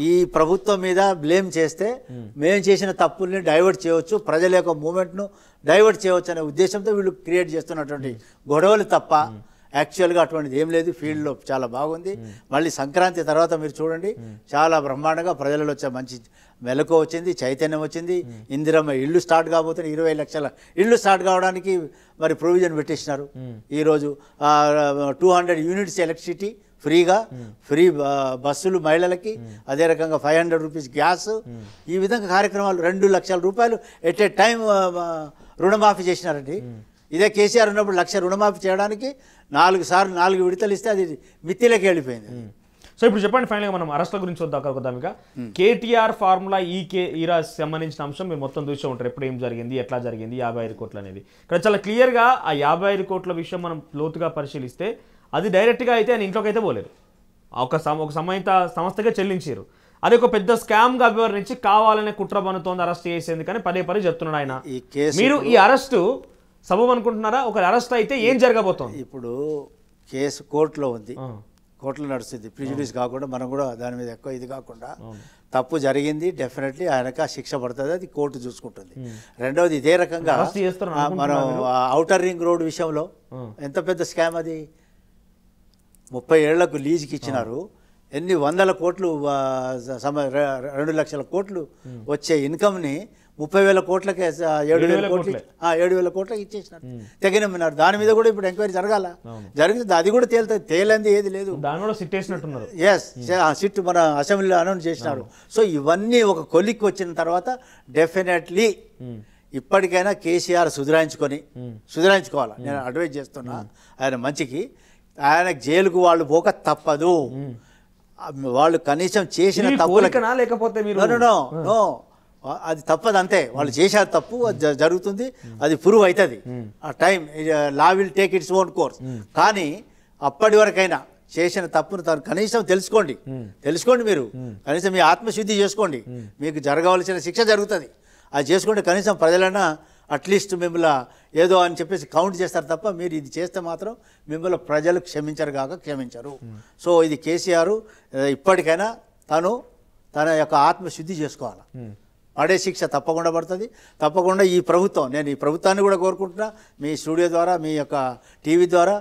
ఈ ప్రభుత్వం మీద బ్లేమ్ చేస్తే మేము చేసిన తప్పుల్ని డైవర్ట్ చేయవచ్చు, ప్రజల యొక్క మూమెంట్ను డైవర్ట్ చేయవచ్చు అనే ఉద్దేశంతో వీళ్ళు క్రియేట్ చేస్తున్నటువంటి గొడవలు తప్ప యాక్చువల్గా అటువంటిది ఏం లేదు. ఫీల్డ్లో చాలా బాగుంది. మళ్ళీ సంక్రాంతి తర్వాత మీరు చూడండి, చాలా బ్రహ్మాండంగా ప్రజలలో వచ్చే మంచి మెలకు వచ్చింది, చైతన్యం వచ్చింది. ఇందిరమ్మ ఇళ్ళు స్టార్ట్ కాబోతున్న 20 లక్షల ఇళ్ళు స్టార్ట్ కావడానికి మరి ప్రొవిజన్ పెట్టేసినారు. ఈరోజు 200 యూనిట్స్ ఎలక్ట్రిసిటీ ఫ్రీగా, ఫ్రీ బస్సులు మహిళలకి, అదే రకంగా 500 రూపీస్ గ్యాస్. ఈ విధంగా కార్యక్రమాలు 2 లక్షల రూపాయలు ఎట్ ఏ టైం రుణమాఫీ చేసినారండి. ఇదే కేసీఆర్ ఉన్నప్పుడు 1 లక్ష రుణమాఫీ చేయడానికి 4 సార్లు 4 విడతలు ఇస్తే అది మిత్తిలోకి వెళ్ళిపోయింది.
సో ఇప్పుడు చెప్పండి, ఫైనల్గా మనం అరెస్ట్ల గురించి వద్దాం. ఇక కేటీఆర్ ఫార్ములా ఈరా సంబంధించిన అంశం మీరు మొత్తం చూసే ఉంటారు. ఎప్పుడు ఏం జరిగింది, ఎట్లా జరిగింది, 55 కోట్లు అనేది. ఇక్కడ చాలా క్లియర్గా ఆ 55 కోట్ల విషయం మనం లోతుగా పరిశీలిస్తే అది డైరెక్ట్గా అయితే ఆయన ఇంట్లోకి అయితే పోలేదు, ఒక సంబంధిత సంస్థగా చెల్లించారు. అది ఒక పెద్ద స్కామ్గా వివరించి కావాలనే కుట్ర పనుతోంది అరెస్ట్ చేసేందుకు కానీ పదే చెప్తున్నాడు ఆయన. మీరు ఈ అరెస్టు సబబు అనుకుంటున్నారా? ఒక అరెస్ట్ అయితే ఏం జరగబోతోంది?
ఇప్పుడు కేసు కోర్టులో ఉంది, కోర్టులో నడుస్తుంది. ప్రిజుడిస్ కాకుండా మనం కూడా దాని మీద ఎక్కువ ఇది కాకుండా తప్పు జరిగింది, డెఫినెట్లీ ఆయనకు శిక్ష పడుతుంది, అది కోర్టు చూసుకుంటుంది. రెండవది ఇదే రకంగా మనం ఔటర్ రింగ్ రోడ్ విషయంలో ఎంత పెద్ద స్కామ్ అది. 30 ఏళ్లకు లీజుకి ఇచ్చినారు. ఎన్ని వందల కోట్లు, 2 లక్షల కోట్లు వచ్చే ఇన్కమ్ని 30,000 కోట్లకే 7,000 కోట్లకి ఇచ్చేసినారు, తెగనమ్మినారు. దాని మీద కూడా ఇప్పుడు ఎంక్వైరీ జరిగింది, అది కూడా తేలింది ఏది లేదు. ఎస్, సిట్ మన అసెంబ్లీలో అనౌన్స్ చేసినారు. సో ఇవన్నీ ఒక కొలిక్కి వచ్చిన తర్వాత డెఫినెట్లీ ఇప్పటికైనా కేసీఆర్ సుధరాయించుకోవాలి. నేను అడ్వైజ్ చేస్తున్నా ఆయన మంచికి. ఆయన జైలుకు వాళ్ళు పోక తప్పదు. వాళ్ళు కనీసం చేసిన తప్పులకి అది తప్పదు, అంతే. వాళ్ళు చేశారు తప్పు, అది జరుగుతుంది, అది ప్రూవ్ అవుతుంది. ఆ time law will take its own course. కానీ అప్పటి వరకైనా చేసిన తప్పును తను కనీసం తెలుసుకోండి మీరు, కనీసం మీ ఆత్మశుద్ధి చేసుకోండి. మీకు జరగవలసిన శిక్ష జరుగుతుంది, అది చేసుకుంటే కనీసం ప్రజలైనా అట్లీస్ట్ మిమ్మల్ని ఏదో అని చెప్పేసి కౌంట్ చేస్తారు తప్ప మీరు ఇది చేస్తే మాత్రం మిమ్మల్ని ప్రజలు క్షమించరు. సో ఇది కేసీఆర్ ఇప్పటికైనా తన యొక్క ఆత్మశుద్ధి చేసుకోవాలి. పడే శిక్ష తప్పకుండా పడుతుంది. తప్పకుండా ఈ ప్రభుత్వం, నేను ఈ ప్రభుత్వాన్ని కూడా కోరుకుంటున్నా, మీ స్టూడియో ద్వారా, మీ యొక్క టీవీ ద్వారా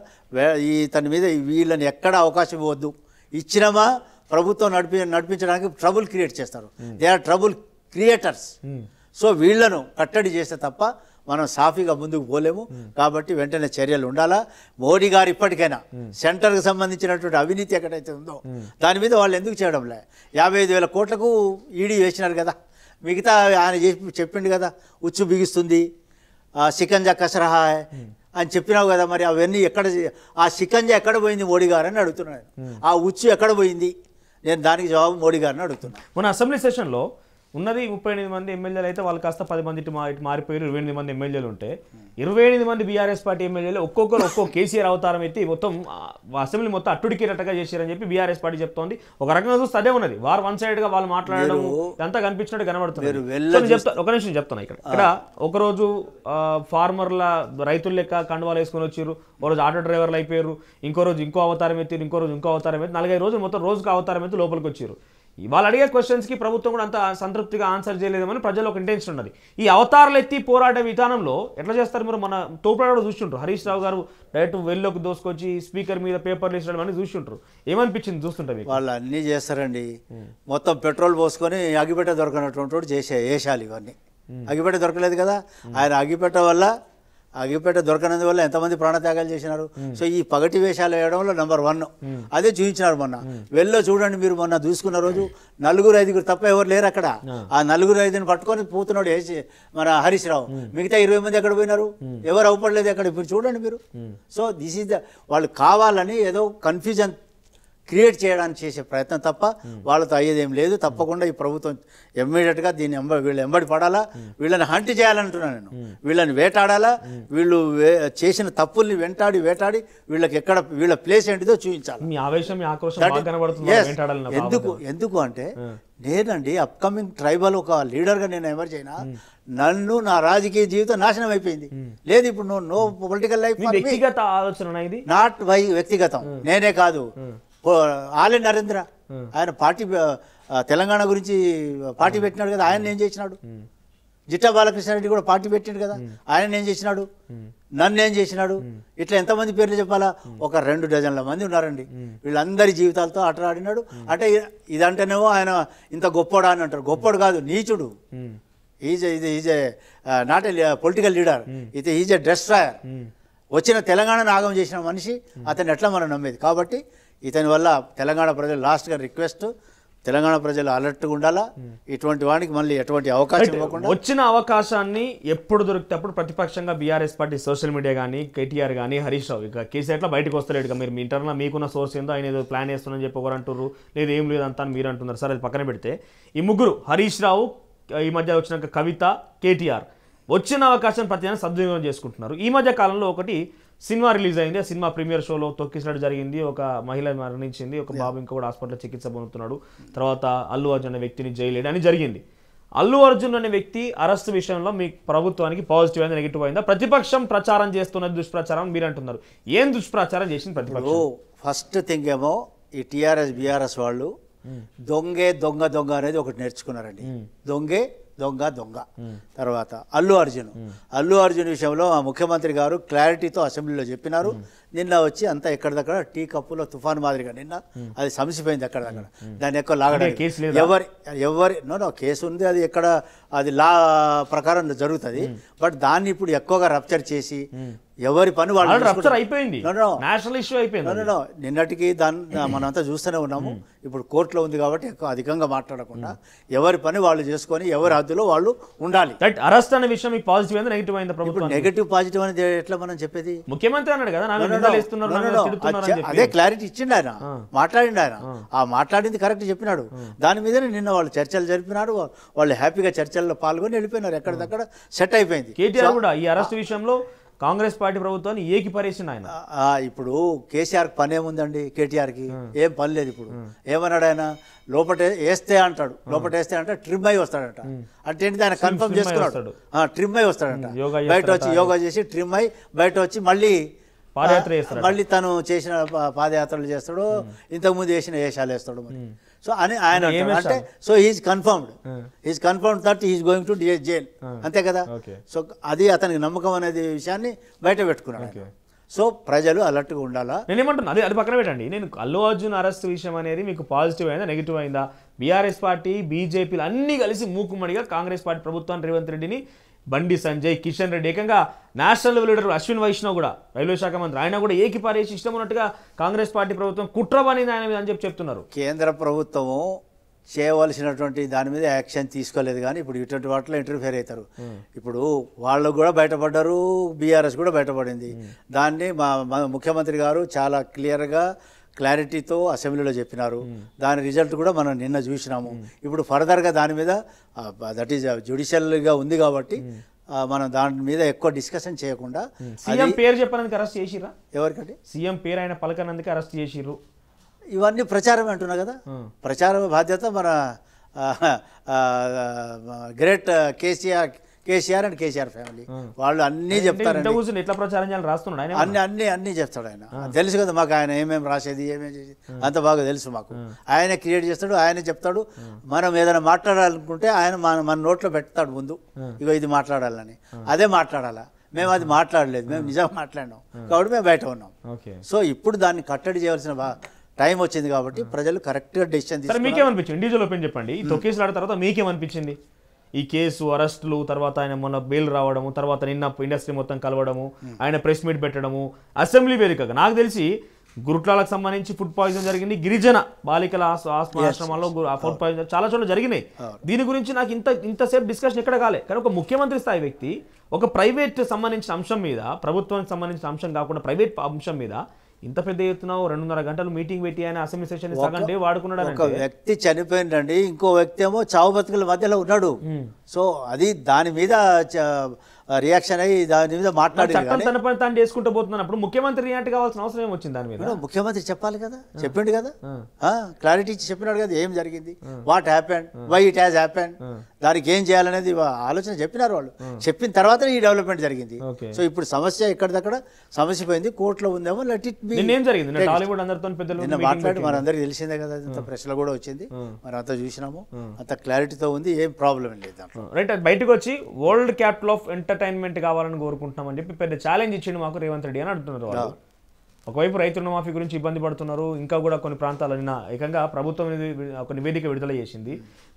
తన మీద వీళ్ళని ఎక్కడ అవకాశం ఇవ్వద్దు. ఇచ్చినమా ప్రభుత్వం నడిపించడానికి ట్రబుల్ క్రియేట్ చేస్తారు. They are trouble creators. So వీళ్లను కట్టడి చేస్తే తప్ప మనం సాఫీగా ముందుకు పోలేము. కాబట్టి వెంటనే చర్యలు ఉండాలా. మోడీ గారు ఇప్పటికైనా సెంటర్కి సంబంధించినటువంటి అవినీతి ఎక్కడైతే ఉందో దాని మీద వాళ్ళు ఎందుకు చేయడంలే? 55,000 కోట్లకు ఈడీ వేసినారు కదా, మిగతా ఆయన చెప్పిండు కదా, ఉచ్చు బిగిస్తుంది, సికంజా కసరహా అని చెప్పినావు కదా. మరి అవన్నీ ఆ సికంజా ఎక్కడ పోయింది మోడీ గారు అని అడుగుతున్నాను. ఆ ఉచ్చు ఎక్కడ పోయింది? నేను దానికి జవాబు మోడీ గారిని అడుగుతున్నాను.
మన అసెంబ్లీ సెషన్లో ఉన్నది 38 మంది ఎమ్మెల్యేలు అయితే వాళ్ళు కాస్త 10 మంది ఇటు మారిపోయారు. 28 మంది ఎమ్మెల్యేలు ఉంటే 28 మంది బీఆర్ఎస్ పార్టీ ఎమ్మెల్యేలు ఒక్కొక్క కేసీఆర్ అవతారం ఎత్తి మొత్తం అసెంబ్లీ మొత్తం అట్టుడికేటట్టుగా చేశారని చెప్పి బీఆర్ఎస్ పార్టీ చెప్తోంది. ఒక రకంగా చూస్తే అదే ఉన్నది, వారు వన్ సైడ్ గా వాళ్ళు మాట్లాడడం అంతా కనిపించినట్టు కనబడుతుంది. ఒక నిమిషం చెప్తున్నా. ఇక్కడ ఒకరోజు ఫార్మర్ల రైతుల లెక్క కండువాలు వేసుకొని వచ్చారు, ఒక రోజు ఆటో డ్రైవర్లు అయిపోయారు, ఇంకో రోజు ఇంకో అవతారం ఎత్తారు, ఇంకో రోజు ఇంకో అవతారం ఎత్తి 4-5 రోజులు మొత్తం రోజుకు అవతారం ఎత్తి లోపలికి వచ్చారు. వాళ్ళు అడిగే క్వశ్చన్స్కి ప్రభుత్వం కూడా అంత సంతృప్తిగా ఆన్సర్ చేయలేదేమని ప్రజలు ఒక ఇంటెన్షన్ ఉన్నది. ఈ అవతారాలు ఎత్తి పోరాడే విధానంలో ఎట్లా చేస్తారు మీరు? మన తోపులాడ కూడా చూస్తుంటారు, హరీష్ రావు గారు డైరెక్ట్ వెల్లోకి దోసుకొచ్చి స్పీకర్ మీద పేపర్లు వేసడం అని చూస్తుంటారు. ఏమనిపించింది చూస్తుంటే మీకు?
వాళ్ళు అన్నీ చేస్తారండి. మొత్తం పెట్రోల్ పోసుకొని అగిపెట్ట దొరకనటువంటి వాడు వేషాలు ఇవన్నీ. అగిపెట్ట దొరకలేదు కదా, ఆయన అగిపెట్ట దొరకనందువల్ల ఎంతమంది ప్రాణత్యాగాలు చేసినారు. సో ఈ పగటి వేషాలు వేయడంలో నెంబర్ 1 అదే చూపించినారు. మొన్న వెళ్ళో చూడండి మీరు, మొన్న చూసుకున్న రోజు 4-5 తప్ప ఎవరు లేరు అక్కడ. ఆ 4-5 పట్టుకొని పోతున్నాడు మన హరీష్ రావు. మిగతా 20 మంది ఎక్కడ పోయినారు? ఎవరు అవపడలేదు అక్కడ. ఇప్పుడు చూడండి మీరు. సో దిస్ ఈజ్ వాళ్ళు కావాలని ఏదో కన్ఫ్యూజన్ క్రియేట్ చేయడానికి చేసే ప్రయత్నం తప్ప వాళ్ళతో అయ్యేదేం లేదు. తప్పకుండా ఈ ప్రభుత్వం ఇమ్మీడియట్గా దీన్ని వీళ్ళు ఎంబడి పడాలా, వీళ్ళని హంట్ చేయాలంటున్నాను నేను. వీళ్ళని వేటాడాలా, వీళ్ళు చేసిన తప్పుల్ని వెంటాడి వీళ్ళకి ఎక్కడ వీళ్ళ ప్లేస్ ఏంటిదో చూపించాలి. ఎందుకు అంటే నేనండి అప్కమింగ్ ట్రైబల్ ఒక లీడర్గా నేను ఎమర్జ్ అయినా నన్ను నా రాజకీయ జీవితం నాశనం అయిపోయింది. లేదు ఇప్పుడు నో పొలిటికల్ లైఫ్ నాట్ వ్యక్తిగతం. నేనే కాదు, ఆలే నరేంద్ర ఆయన పార్టీ తెలంగాణ గురించి పార్టీ పెట్టినాడు కదా, ఆయన ఏం చేసినాడు? జిట్టా బాలకృష్ణారెడ్డి కూడా పార్టీ పెట్టినాడు కదా, ఆయన ఏం చేసినాడు? నన్ను ఏం చేసినాడు? ఇట్లా ఎంతమంది పేర్లు చెప్పాలా? ఒక 2 డజన్ల మంది ఉన్నారండి. వీళ్ళందరి జీవితాలతో ఆటలాడినాడు. అంటే ఇదంటేనేమో ఆయన ఇంత గొప్పోడా అని అంటారు. గొప్పోడు కాదు, నీచుడు. Is a not a political leader, is a destroyer. వచ్చిన తెలంగాణను ఆగం చేసిన మనిషి అతన్ని ఎట్లా మనం నమ్మేది? కాబట్టి ఇతని వల్ల తెలంగాణ ప్రజలు లాస్ట్గా రిక్వెస్ట్, తెలంగాణ ప్రజలు అలర్ట్గా ఉండాలా. ఇటువంటి వాడికి మళ్ళీ ఎటువంటి అవకాశం ఇవ్వకుండా,
వచ్చిన అవకాశాన్ని ఎప్పుడు దొరికితే అప్పుడు ప్రతిపక్షంగా బీఆర్ఎస్ పార్టీ సోషల్ మీడియా కానీ, కేటీఆర్ కానీ, హరీష్ రావు ఇక కేసీఆర్ బయటకు వస్తలేడు. మీరు మీ ఇంటర్నల్ మీకున్న సోర్స్ ఏందో ఆయన ఏదో ప్లాన్ చేస్తున్నారని చెప్పి ఒకరు అంటున్నారు, లేదు ఏం లేదు అంతా మీరు అంటున్నారు. సరే అది పక్కన పెడితే ఈ ముగ్గురు హరీష్ రావు, ఈ మధ్య వచ్చిన కవిత, కేటీఆర్ వచ్చిన అవకాశం ప్రతిదాన్ని సద్వినియోగం చేసుకుంటున్నారు. ఈ మధ్య కాలంలో ఒకటి సినిమా రిలీజ్ అయింది. ఆ సినిమా ప్రీమియర్ షోలో తొక్కిసినట్టు జరిగింది. ఒక మహిళ మరణించింది, ఒక బాబు ఇంకా కూడా హాస్పిటల్లో చికిత్స పొందుతున్నాడు. తర్వాత అల్లు అర్జున్ అనే వ్యక్తిని జైలు అని జరిగింది. అల్లు అర్జున్ అనే వ్యక్తి అరెస్ట్ విషయంలో మీ ప్రభుత్వానికి పాజిటివ్ అయిందా, నెగిటివ్ అయిందా? ప్రతిపక్షం ప్రచారం చేస్తున్న దుష్ప్రచారం మీరు అంటున్నారు. ఏం దుష్ప్రచారం చేసింది ప్రతిపక్షం?
ఫస్ట్ థింగ్ ఏమో ఈ టీఆర్ఎస్ బీఆర్ఎస్ వాళ్ళు దొంగ అనేది ఒకటి నేర్చుకున్నారండి. దొంగ. తర్వాత అల్లు అర్జున్ విషయంలో మా ముఖ్యమంత్రి గారు క్లారిటీతో అసెంబ్లీలో చెప్పినారు. నిన్న వచ్చి అంతా ఎక్కడిదక్కడ టీ కప్పులో తుఫాన్ మాదిరిగా నిన్న అది సమసిపోయింది అక్కడక్కడ. దాన్ని ఎక్కువ లాగడానికి ఎవరి కేసు ఉంది, అది ఎక్కడ అది లా ప్రకారం జరుగుతుంది. బట్ దాన్ని ఇప్పుడు ఎక్కువగా రప్చర్ చేసి ఎవరి పని వాళ్ళు నిన్నటికి మనంతా చూస్తూనే ఉన్నాము. ఇప్పుడు కోర్టులో ఉంది కాబట్టి ఎక్కువ అధికంగా మాట్లాడకుండా ఎవరి పని వాళ్ళు చేసుకొని ఎవరి హద్దులో వాళ్ళు ఉండాలి.
అరెస్ట్ అనే విషయం పాజిటివ్ అయిందా, నెగిటివ్ అయిందా? ప్రభుత్వం
నెగిటివ్ పాజిటివ్ అనేది ఎట్లా మనం చెప్పేది?
ముఖ్యమంత్రి అన్నాడు కదా,
అదే క్లారిటీ ఇచ్చిండు ఆయన, మాట్లాడిండు ఆయన. ఆ మాట్లాడింది కరెక్ట్ చెప్పినాడు. దాని మీదనే నిన్న వాళ్ళు చర్చలు జరిపినారు. వాళ్ళు హ్యాపీగా చర్చల్లో పాల్గొని వెళ్ళిపోయినారు. ఎక్కడిదక్కడ సెట్ అయిపోయింది.
కేటీఆర్ కూడా ఈ అరెస్ట్ విషయంలో కాంగ్రెస్ పార్టీ ప్రభుత్వాన్ని ఏకిపరేసింది ఆయన.
ఇప్పుడు కేసీఆర్ పని ఏముందండి? కేటీఆర్కి ఏం పని లేదు. ఇప్పుడు ఏమన్నాడు ఆయన? లోపట వేస్తే అంటే ట్రిమ్ అయి వస్తాడంట. అంటే ఏంటి? ఆయన కన్ఫర్మ్ చేసుకున్నాడు, ట్రిమ్ అయి వస్తాడంట. బయట వచ్చి యోగా చేసి ట్రిమ్ అయి బయట వచ్చి మళ్ళీ తను చేసిన పాదయాత్రలు చేస్తాడు, ఇంతకుముందు వేసిన వేషాలు వేస్తాడు. మరి సో అని ఆయన అంటే so he's confirmed that he's going to jail, అంతే కదా. సో అది అతనికి నమ్మకం అనేది విషయాన్ని బయట పెట్టుకున్నాడు. సో ప్రజలు అలర్ట్గా ఉండాలా.
నేనేమంటున్నా అది పక్కన పెట్టండి. నేను అల్లు అర్జున్ అరెస్ట్ విషయం అనేది మీకు పాజిటివ్ అయిందా, నెగిటివ్ అయిందా? బీఆర్ఎస్ పార్టీ, బీజేపీలు అన్ని కలిసి మూకుమ్మడిగా కాంగ్రెస్ పార్టీ ప్రభుత్వాన్ని, రేవంత్ రెడ్డిని, బండి సంజయ్, కిషన్ రెడ్డి, ఏకంగా national level leader Ashwin Vaishnaw కూడా, రైల్వే శాఖ మంత్రి, ఆయన కూడా ఏకిపారేసి ఇష్టం ఉన్నట్టుగా కాంగ్రెస్ పార్టీ ప్రభుత్వం కుట్రబనింది ఆయన మీద అని చెప్తున్నారు.
కేంద్ర ప్రభుత్వము చేయవలసినటువంటి దాని మీద యాక్షన్ తీసుకోలేదు, కానీ ఇప్పుడు ఇటువంటి వాటిలో ఇంటర్ఫియర్ అవుతారు. ఇప్పుడు వాళ్ళు కూడా బయటపడ్డారు, బీఆర్ఎస్ కూడా బయటపడింది. దాన్ని మా ముఖ్యమంత్రి గారు చాలా క్లారిటీతో అసెంబ్లీలో చెప్పినారు. దాని రిజల్ట్ కూడా మనం నిన్న చూసినాము. ఇప్పుడు ఫర్దర్గా దాని మీద దట్ ఈజ్ జ్యుడిషియల్గా ఉంది కాబట్టి మనం దాని మీద ఎక్కువ డిస్కషన్ చేయకుండా.
సీఎం పేరు చెప్పడానికి అరెస్ట్ చేసిరా?
ఎవరికంటే సీఎం
పేరు ఆయన పలకనందుకు అరెస్ట్ చేసిర్రు.
ఇవన్నీ ప్రచారం అంటున్నా కదా. ప్రచార బాధ్యత మన great KCR and KCR family వాళ్ళు అన్నీ చెప్తారండి.
ఎట్లా ప్రచారం చేయాలి రాస్తున్నాడు ఆయన,
అన్నీ చెప్తాడు ఆయన. తెలుసు కదా మాకు ఆయన ఏమేమి రాసేది ఏమేమి చేసేది అంత బాగా తెలుసు మాకు. ఆయన క్రియేట్ చేస్తాడు, ఆయనే చెప్తాడు. మనం ఏదైనా మాట్లాడాలనుకుంటే ఆయన మన నోట్లో పెడతాడు ముందు, ఇగో ఇది మాట్లాడాలని, అదే మాట్లాడాలా. మేము అది మాట్లాడలేదు, మేము నిజంగా మాట్లాడినాం కాబట్టి మేము బయట ఉన్నాం. సో ఇప్పుడు దాన్ని కట్టడి చేయవలసిన టైం వచ్చింది కాబట్టి ప్రజలు కరెక్ట్గా డెసిషన్ తీసుకున్నారు.
మీకేమనిపించింది ఇండివిజువల్ ఒపీనియన్ చెప్పండి, ఈ తొక్కేసాడిన తర్వాత మీకేమనిపించింది? ఈ కేసు అరెస్టులు తర్వాత ఆయన మొన్న బెయిల్ రావడము, తర్వాత నిన్న ఇండస్ట్రీ మొత్తం కలవడము, ఆయన ప్రెస్ మీట్ పెట్టడము, అసెంబ్లీ వేదికగా నాకు తెలిసి గురుట్లాలకు సంబంధించి ఫుడ్ పాయిజన్ జరిగింది, గిరిజన బాలికల ఆశ్రమాల్లో ఫుడ్ పాయిజన్ చాలా చోట్ల జరిగినాయి. దీని గురించి నాకు ఇంతసేపు డిస్కషన్ ఎక్కడ కాలే. కానీ ఒక ముఖ్యమంత్రి స్థాయి వ్యక్తి ఒక ప్రైవేట్ సంబంధించిన అంశం మీద, ప్రభుత్వానికి సంబంధించిన అంశం కాకుండా ప్రైవేట్ అంశం మీద ఇంత పెద్ద ఎత్తున 2.5 గంటలు మీటింగ్ పెట్టి ఆయన అసెంబ్లీ సెషన్ సగం డే వాడుకున్నాడు.
ఒక వ్యక్తి చనిపోయిందండి, ఇంకో వ్యక్తి ఏమో చావు బతుకుల మధ్యలో ఉన్నాడు. సో అది దాని మీద రియాక్షన్ అయ్యి దాని మీద మాట్లాడి
తన పని తాను చేసుకుంటూ పోతున్నప్పుడు ముఖ్యమంత్రి రియాక్ట్ కావాల్సిన అవసరం ఏమొచ్చింది దాని మీద?
ముఖ్యమంత్రి చెప్పాలి కదా, చెప్పిండు కదా, క్లారిటీ ఇచ్చి చెప్పినాడు కదా ఏం జరిగింది, what happened, why it has happened, దానికి ఏం చేయాలనేది ఆలోచన చెప్పినారు వాళ్ళు. చెప్పిన తర్వాత ఈ డెవలప్మెంట్ జరిగింది. సో ఇప్పుడు సమస్య ఎక్కడిదక్కడ సమస్య పోయింది, కోర్టులో ఉందేమో, లెట్ ఇట్ బి. నిన్న మాట్లాడి మనందరికి తెలిసిందే కదా, అంత ప్రెస్లో కూడా వచ్చింది, మరి అంతా చూసినాము, అంత క్లారిటీతో ఉంది, ఏం ప్రాబ్లం లేదు.
రైట్, బయటకు వచ్చి వరల్డ్ క్యాపిటల్ ఆఫ్ ఎంటర్టైన్మెంట్ కావాలని కోరుకుంటున్నామని చెప్పి పెద్ద ఛాలెంజ్ ఇచ్చిండు మాకు రేవంత్ రెడ్డి అని అంటున్నారు వాళ్ళు. ఒకవైపు రైతు రుణమాఫీ గురించి ఇబ్బంది పడుతున్నారు, ఇంకా కూడా కొన్ని ప్రాంతాలు నిన్న ఏకంగా ప్రభుత్వం ఒక నివేదిక విడుదల చేసింది.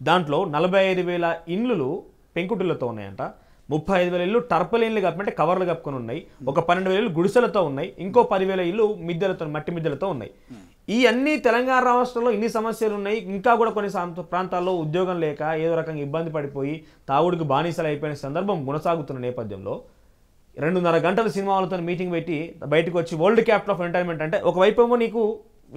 దాంట్లో 45,000 ఇండ్లు పెంకుటిళ్లతో ఉన్నాయంట, 35,000 ఇల్లు టర్పలిన్లు కప్పుకుంటే కవర్లు కప్పుకొని ఉన్నాయి, ఒక 12,000 ఇల్లు గుడిసెలతో ఉన్నాయి, ఇంకో 10,000 ఇల్లు మిద్దెలతో మట్టి మిద్దెలతో ఉన్నాయి. ఈ అన్ని తెలంగాణ రాష్ట్రంలో ఇన్ని సమస్యలు ఉన్నాయి. ఇంకా కూడా కొన్ని ప్రాంతాల్లో ఉద్యోగం లేక ఏదో రకంగా ఇబ్బంది పడిపోయి తాగుడికి బానిసలు అయిపోయిన సందర్భం కొనసాగుతున్న నేపథ్యంలో 2.5 గంటల సినిమా వాళ్ళతో మీటింగ్ పెట్టి బయటకు వచ్చి వరల్డ్ క్యాపిటల్ ఆఫ్ ఎంటర్టైన్మెంట్ అంటే ఒకవైపు ఏమో నీకు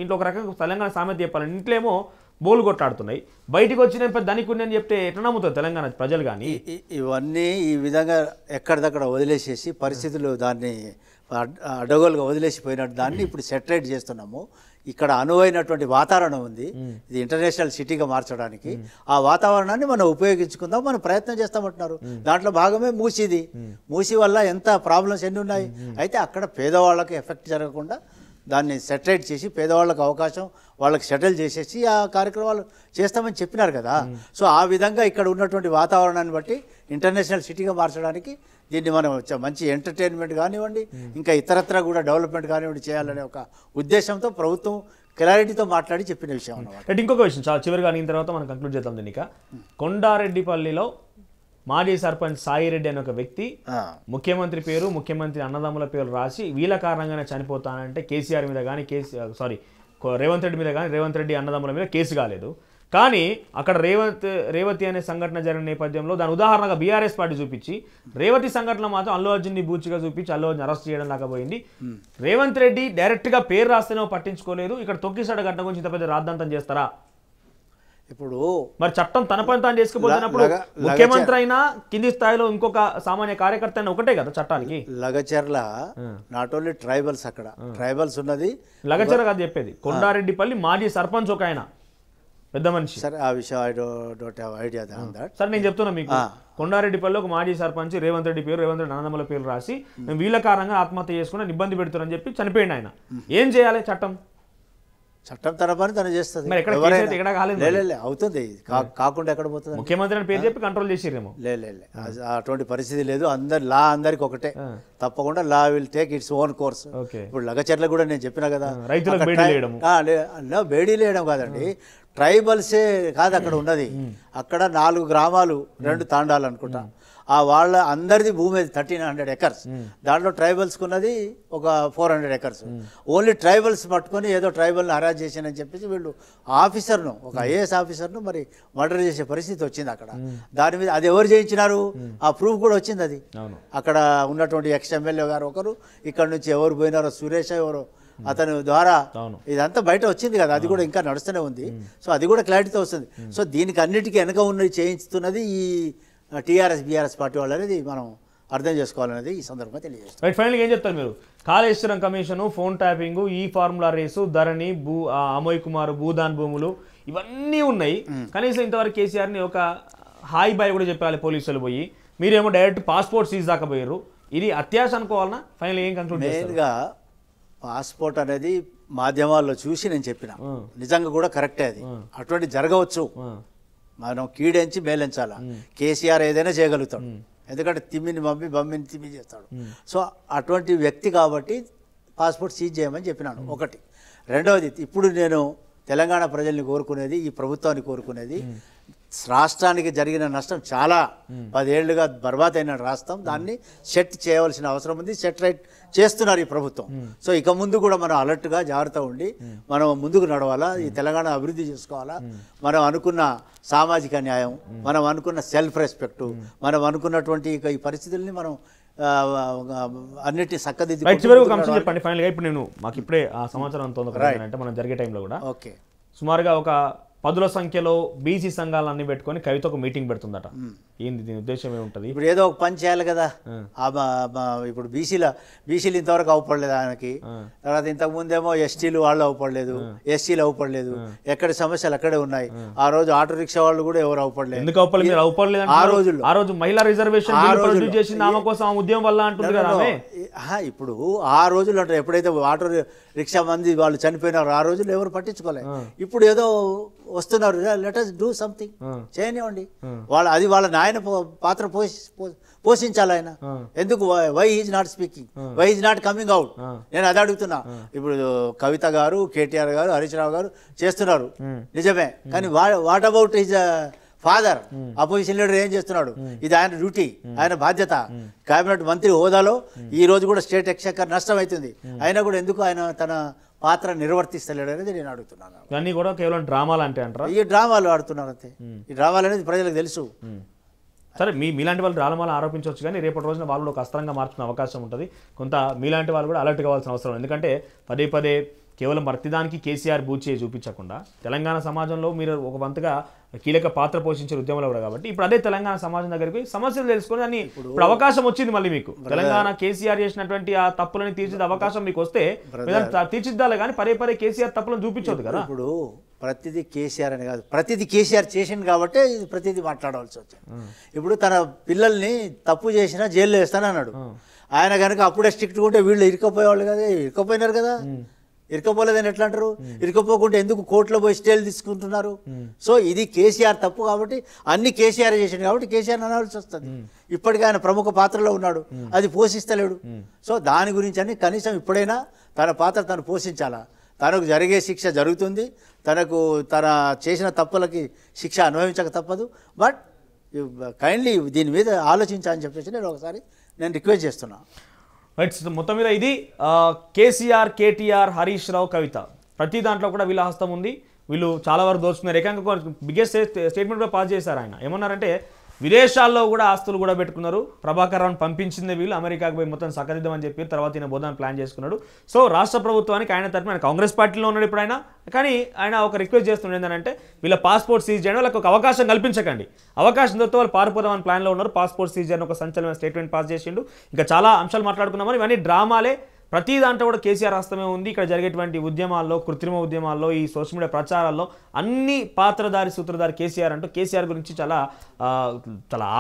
ఇంట్లో ఒక రకంగా తెలంగాణ సామెత చెప్పాలని ఇంట్లేమో బోలు కొట్లాడుతున్నాయి, బయటకు వచ్చిన దానికి అని చెప్తే ఎట్లా నమ్ముతారు తెలంగాణ ప్రజలు? కానీ
ఇవన్నీ ఈ విధంగా ఎక్కడిదక్కడ వదిలేసేసి పరిస్థితులు దాన్ని అడ్డగోలుగా వదిలేసిపోయినట్టు దాన్ని ఇప్పుడు సెటరేట్ చేస్తున్నాము. ఇక్కడ అనువైనటువంటి వాతావరణం ఉంది, ఇది ఇంటర్నేషనల్ సిటీగా మార్చడానికి. ఆ వాతావరణాన్ని మనం ఉపయోగించుకుందాం, మనం ప్రయత్నం చేస్తామంటున్నారు. దాంట్లో భాగమే మూసి వల్ల ఎంత ప్రాబ్లమ్స్ ఎన్ని ఉన్నాయి. అయితే అక్కడ పేదవాళ్ళకి ఎఫెక్ట్ జరగకుండా దాన్ని సెటరేట్ చేసి పేదవాళ్ళకి అవకాశం వాళ్ళకి సెటిల్ చేసేసి ఆ కార్యక్రమాలు చేస్తామని చెప్పినారు కదా. సో ఆ విధంగా ఇక్కడ ఉన్నటువంటి వాతావరణాన్ని బట్టి ఇంటర్నేషనల్ సిటీగా మార్చడానికి దీన్ని మనం మంచి ఎంటర్టైన్మెంట్ కానివ్వండి, ఇంకా ఇతరత్ర కూడా డెవలప్మెంట్ కానివ్వండి చేయాలనే ఒక ఉద్దేశంతో ప్రభుత్వం క్లారిటీతో మాట్లాడి చెప్పిన విషయం అన్నమాట.
ఇంకొక విషయం చాలా చివరిగా అయిన తర్వాత మనం కంక్లూడ్ చేద్దాం దీనిక. కొండారెడ్డిపల్లిలో మాజీ సర్పంచ్ సాయిరెడ్డి అనే ఒక వ్యక్తి ముఖ్యమంత్రి పేరు, ముఖ్యమంత్రి అన్నదమ్ముల పేరు రాసి వీళ్ళ కారణంగానే చనిపోతానంటే కేసీఆర్ మీద కానీ రేవంత్ రెడ్డి మీద కానీ రేవంత్ రెడ్డి అన్నదమ్ముల మీద కేసు కాలేదు. కానీ అక్కడ రేవతి అనే సంఘటన జరిగిన నేపథ్యంలో దాని ఉదాహరణగా బీఆర్ఎస్ పార్టీ చూపించి రేవతి సంఘటన మాత్రం అల్లు అర్జున్ని బూచిగా చూపించి అల్లు అర్జున్ అరెస్ట్ చేయడం దాకా పోయింది. రేవంత్ రెడ్డి డైరెక్ట్గా పేరు రాస్తేనో పట్టించుకోలేదు. ఇక్కడ తొక్కిసాడ ఘటన గురించి ఇంత పెద్ద రాద్ధాంతం చేస్తారా?
ఇప్పుడు
మరి చట్టం తన పని తాను చేసుకుపోతున్నప్పుడు ముఖ్యమంత్రి అయినా కింది స్థాయిలో ఇంకొక సామాన్య కార్యకర్త అయినా ఒకటే కదా చట్టానికి.
లగచర్ల నాట్ ఓన్లీ ట్రైబల్స్, అక్కడ ట్రైబల్స్ ఉన్నది.
లగచర్ల కాదు చెప్పేది, కొండారెడ్డిపల్లి మాజీ సర్పంచ్ ఒక ఆయన పెద్ద మనిషి.
సరే ఆ విషయం I don't have idea on that.
సరే నేను చెప్తున్నా మీకు, కొండారెడ్డిపల్లి ఒక మాజీ సర్పంచ్ రేవంత్ రెడ్డి అన్నదమ్ముల పేరు రాసి మేము వీళ్ళ కారణంగా ఆత్మహత్య చేసుకుని ఇబ్బంది పెడుతున్నారని చెప్పి చనిపోయింది ఆయన. ఏం చేయాలి? చట్టం
తన పని తను చేస్తుంది. అవుతుంది, కాకుండా ఎక్కడ పోతుంది?
ముఖ్యమంత్రి పేరు చెప్పి కంట్రోల్ చేసిరేమో.
అటువంటి పరిస్థితి లేదు. అందరికి ఒకటే, తప్పకుండా law will take its own course. ఇప్పుడు లగచర్ల కూడా నేను చెప్పినా కదా,
రైతులకు
బేడీలు వేయడం కాదండి, ట్రైబల్సే కాదు అక్కడ ఉన్నది. అక్కడ 4 గ్రామాలు 2 తాండాలు అనుకుంటా. ఆ వాళ్ళ అందరిది భూమి 1300 ఎకర్స్. దాంట్లో ట్రైబల్స్కి ఉన్నది ఒక 400 ఎకర్స్. ఓన్లీ ట్రైబల్స్ పట్టుకొని ఏదో ట్రైబల్ని హరాజ్ చేసానని చెప్పేసి వీళ్ళు ఆఫీసర్ను, ఒక ఐఏఎస్ ఆఫీసర్ను మరి మర్డర్ చేసే పరిస్థితి వచ్చింది అక్కడ. దాని మీద అది ఎవరు చేయించినారు ఆ ప్రూఫ్ కూడా వచ్చింది. అది అక్కడ ఉన్నటువంటి ఎమ్మెల్యే గారు ఒకరు, ఇక్కడ నుంచి ఎవరు పోయినారో సురేష్ ఎవరో అతని ద్వారా ఇదంతా బయట వచ్చింది కదా. అది కూడా ఇంకా నడుస్తూనే ఉంది. సో అది కూడా క్లారిటీతో వస్తుంది. సో దీనికి అన్నిటికీ వెనక ఉన్నది చేయించుతున్నది ఈ టీఆర్ఎస్ బీఆర్ఎస్ పార్టీ వాళ్ళు అనేది మనం అర్థం చేసుకోవాలనేది ఈ సందర్భంగా తెలియజేస్తాం.
రైట్, ఫైనల్గా ఏం చెప్తారు మీరు? కాళేశ్వరం కమిషను, ఫోన్ ట్యాపింగ్, ఈ ఫార్ములా రేసు, ధరణి, అమోయ్ కుమార్ భూదాన్ భూములు ఇవన్నీ ఉన్నాయి. కనీసం ఇంతవరకు కేసీఆర్ని ఒక హాయ్ బాయ్ కూడా చెప్పాలి పోలీసులు పోయి. మీరేమో డైరెక్ట్ పాస్పోర్ట్ సీజ్ దాకా పోయారు. ఇది అత్యాశ అనుకోవాలన్నా? ఫైనల్ ఏం కన్క్లూడ్ చేస్తారు?
మెయిన్గా పాస్పోర్ట్ అనేది మాధ్యమాల్లో చూసి నేను చెప్పిన నిజంగా కూడా కరెక్టే. అది అటువంటి జరగవచ్చు. మనం కీడెంచి మేలెంచాలా. కేసీఆర్ ఏదైనా చేయగలుగుతాడు, ఎందుకంటే తిమ్మిని బమ్మిని తిమ్మి చేస్తాడు. సో అటువంటి వ్యక్తి కాబట్టి పాస్పోర్ట్ సీజ్ చేయమని చెప్పినాను. ఒకటి. రెండవది, ఇప్పుడు నేను తెలంగాణ ప్రజల్ని కోరుకునేది, ఈ ప్రభుత్వాన్ని కోరుకునేది, రాష్ట్రానికి జరిగిన నష్టం చాలా 10 ఏళ్లుగా బర్బాద్ అయిన రాష్ట్రం, దాన్ని సెట్ చేయవలసిన అవసరం ఉంది. సెట్ రైట్ చేస్తున్నారు ఈ ప్రభుత్వం. సో ఇక ముందు కూడా మనం అలర్ట్గా జాగ్రత్త ఉండి మనం ముందుకు నడవాలా, ఈ తెలంగాణ అభివృద్ధి చేసుకోవాలా. మనం అనుకున్న సామాజిక న్యాయం, మనం అనుకున్న సెల్ఫ్ రెస్పెక్ట్, మనం అనుకున్నటువంటి ఈ పరిస్థితుల్ని మనం అన్నిటిని చక్కదిద్ది.
చెప్పండి ఫైనల్గా. ఇప్పుడు నేను మాకు ఇప్పుడే ఆ సమాచారం అంటే మనం జరిగే టైంలో కూడా
ఓకే
సుమారుగా ఒక 10ల సంఖ్యలో బీసీ సంఘాలన్నీ పెట్టుకొని కవిత ఒక మీటింగ్ పెడుతుందట. ఏంది దీని ఉద్దేశం ఏముంటుంది?
ఇప్పుడు ఏదో ఒక పని చేయాలి కదా. ఇప్పుడు బీసీలు ఇంతవరకు అవపడలేదు ఆయనకి. తర్వాత ఇంతకు ముందేమో ఎస్టీలు వాళ్ళు అవపడలేదు, ఎస్సీలు అవపడలేదు. ఎక్కడి సమస్యలు అక్కడే ఉన్నాయి. ఆ రోజు ఆటో రిక్షా వాళ్ళు కూడా ఎవరు అవపడలేదు.
ఎందుకు అవపడలేదు? ఆ రోజు మహిళా రిజర్వేషన్ చేసింది ఆమె కోసం, ఆ ఉద్యమం వల్ల అంటుంది కదా.
ఇప్పుడు ఆ రోజులు అంటే ఎప్పుడైతే ఆటో రిక్షా మంది వాళ్ళు చనిపోయినారు, ఆ రోజులు ఎవరు పట్టించుకోలేదు. ఇప్పుడు ఏదో వస్తున్నారు, లెట్ us డూ సంథింగ్, చేయనివ్వండి. అది వాళ్ళ నాయన పాత్ర పోషించాలి ఆయన. ఎందుకు why is not speaking, why is not coming out? నేను అది అడుగుతున్నా. ఇప్పుడు కవిత గారు, కేటీఆర్ గారు, హరీష్ రావు గారు చేస్తున్నారు నిజమే, కానీ what about his father? Opposition leader ఏం చేస్తున్నాడు? ఇది ఆయన డ్యూటీ, ఆయన బాధ్యత. కేబినెట్ మంత్రి హోదాలో ఈ రోజు కూడా స్టేట్ ఎక్స్చెక్కర్ నష్టం అవుతుంది. అయినా కూడా ఎందుకు ఆయన తన పాత్ర నిర్వర్తిస్తలేడు అనేది నేను అడుగుతున్నాను.
ఇవన్నీ కూడా కేవలం డ్రామాలు అంటే అంటారా?
ఈ డ్రామాలు ఆడుతున్నారు అంతే. ఈ డ్రామాలు అనేది ప్రజలకు తెలుసు.
సరే, మీలాంటి వాళ్ళు డ్రామాలు ఆరోపించవచ్చు, కానీ రేపటి రోజున వాళ్ళు ఒక అస్త్రంగా మార్చుకునే అవకాశం ఉంటుంది. కొంత మీలాంటి వాళ్ళు కూడా అలర్ట్ కావాల్సిన అవసరం. ఎందుకంటే పదే కేవలం ప్రతిదానికి కేసీఆర్ బూచే చూపించకుండా తెలంగాణ సమాజంలో మీరు ఒక వంతుగా కీలక పాత్ర పోషించే ఉద్యమంలో కూడా కాబట్టి ఇప్పుడు అదే తెలంగాణ సమాజం దగ్గరికి సమస్యలు తెలుసుకొని అని ఇప్పుడు అవకాశం వచ్చింది. మళ్ళీ మీకు తెలంగాణ కేసీఆర్ చేసినటువంటి ఆ తప్పులని తీర్చిదే అవకాశం మీకు వస్తే తీర్చిద్దాలే, కానీ పదే కేసీఆర్ తప్పులను చూపించవద్దు కదా.
ఇప్పుడు ప్రతిదీ కేసీఆర్ అని కాదు, ప్రతిదీ కేసీఆర్ చేసింది కాబట్టి ప్రతిదీ మాట్లాడవలసి వచ్చింది. ఇప్పుడు తన పిల్లల్ని తప్పు చేసినా జైల్లో వేస్తానన్నాడు ఆయన. కనుక అప్పుడే స్ట్రిక్ట్గా ఉంటే వీళ్ళు ఇరుకపోయేవాళ్ళు కదా, ఇరుకపోయినారు కదా. ఇరుకపోలేదని ఎట్లా అంటారు? ఇరుకపోకుండా ఎందుకు కోర్టులో పోయి స్టేలు తీసుకుంటున్నారు? సో ఇది కేసీఆర్ తప్పు కాబట్టి, అన్ని కేసీఆర్ చేసింది కాబట్టి కేసీఆర్ అనాల్సి వస్తుంది. ఇప్పటికీ ఆయన ప్రముఖ పాత్రలో ఉన్నాడు, అది పోషిస్తలేడు. సో దాని గురించి అని కనీసం ఇప్పుడైనా తన పాత్ర తను పోషించాలా. తనకు జరిగే శిక్ష జరుగుతుంది, తన చేసిన తప్పులకి శిక్ష అనుభవించక తప్పదు. బట్ కైండ్లీ దీని మీద ఆలోచించాలని చెప్పేసి నేను రిక్వెస్ట్ చేస్తున్నా.
రైట్, మొత్తం మీద ఇది కేసీఆర్, కేటీఆర్, హరీష్ రావు, కవిత ప్రతి దాంట్లో కూడా వీళ్ళ హస్తం ఉంది. వీళ్ళు చాలా వరకు దోచుకున్నారు. ఏకంగా బిగ్గెస్ట్ స్టేట్మెంట్ కూడా పాస్ చేశారు ఆయన. ఏమన్నారంటే విదేశాల్లో కూడా ఆస్తులు కూడా పెట్టుకున్నారు. ప్రభాకర్ రావును పంపించింది వీళ్ళు, అమెరికాకు పోయి మొత్తం సకదిద్దామని చెప్పి తర్వాత ఈయన బోధాన్ని ప్లాన్ చేసుకున్నాడు. సో రాష్ట్ర ప్రభుత్వానికి ఆయన తరఫున ఆయన కాంగ్రెస్ పార్టీలో ఉన్నాడు ఇప్పుడు ఆయన, కానీ ఆయన ఒక రిక్వెస్ట్ చేస్తుండే ఏంటంటే వీళ్ళ పాస్పోర్ట్ సీజ్ చేయడం, వాళ్ళకి ఒక అవకాశం కల్పించకండి. అవకాశం దొరికితే వాళ్ళు పారిపోదామని ప్లాన్లో ఉన్నారు. పాస్పోర్ట్ సీజ్ చేయని ఒక సంచలనమైన స్టేట్మెంట్ పాస్ చేసిండు. ఇంకా చాలా అంశాలు మాట్లాడుకున్నామని, ఇవన్నీ డ్రామాలే. ప్రతి దాంట్లో కూడా కేసీఆర్ హస్తమే ఉంది. ఇక్కడ జరిగేటువంటి ఉద్యమాల్లో, కృత్రిమ ఉద్యమాల్లో, ఈ సోషల్ మీడియా ప్రచారాల్లో అన్ని పాత్రధారి సూత్రధారి కేసీఆర్ అంటూ కేసీఆర్ గురించి చాలా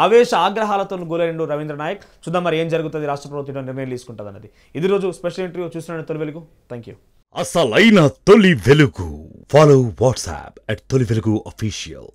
ఆవేశ ఆగ్రహాలతో గురైండు రవీంద్ర నాయక్. చూద్దాం మరి ఏం జరుగుతుంది, రాష్ట్ర ప్రభుత్వం నిర్ణయం తీసుకుంటుంది అన్నది. ఇది రోజు స్పెషల్ ఇంటర్వ్యూ చూస్తున్నాను తొలి వెలుగు. Thank you.
అసలైన తొలి వెలుగు. ఫాలో వాట్సాప్ @తొలి వెలుగు official.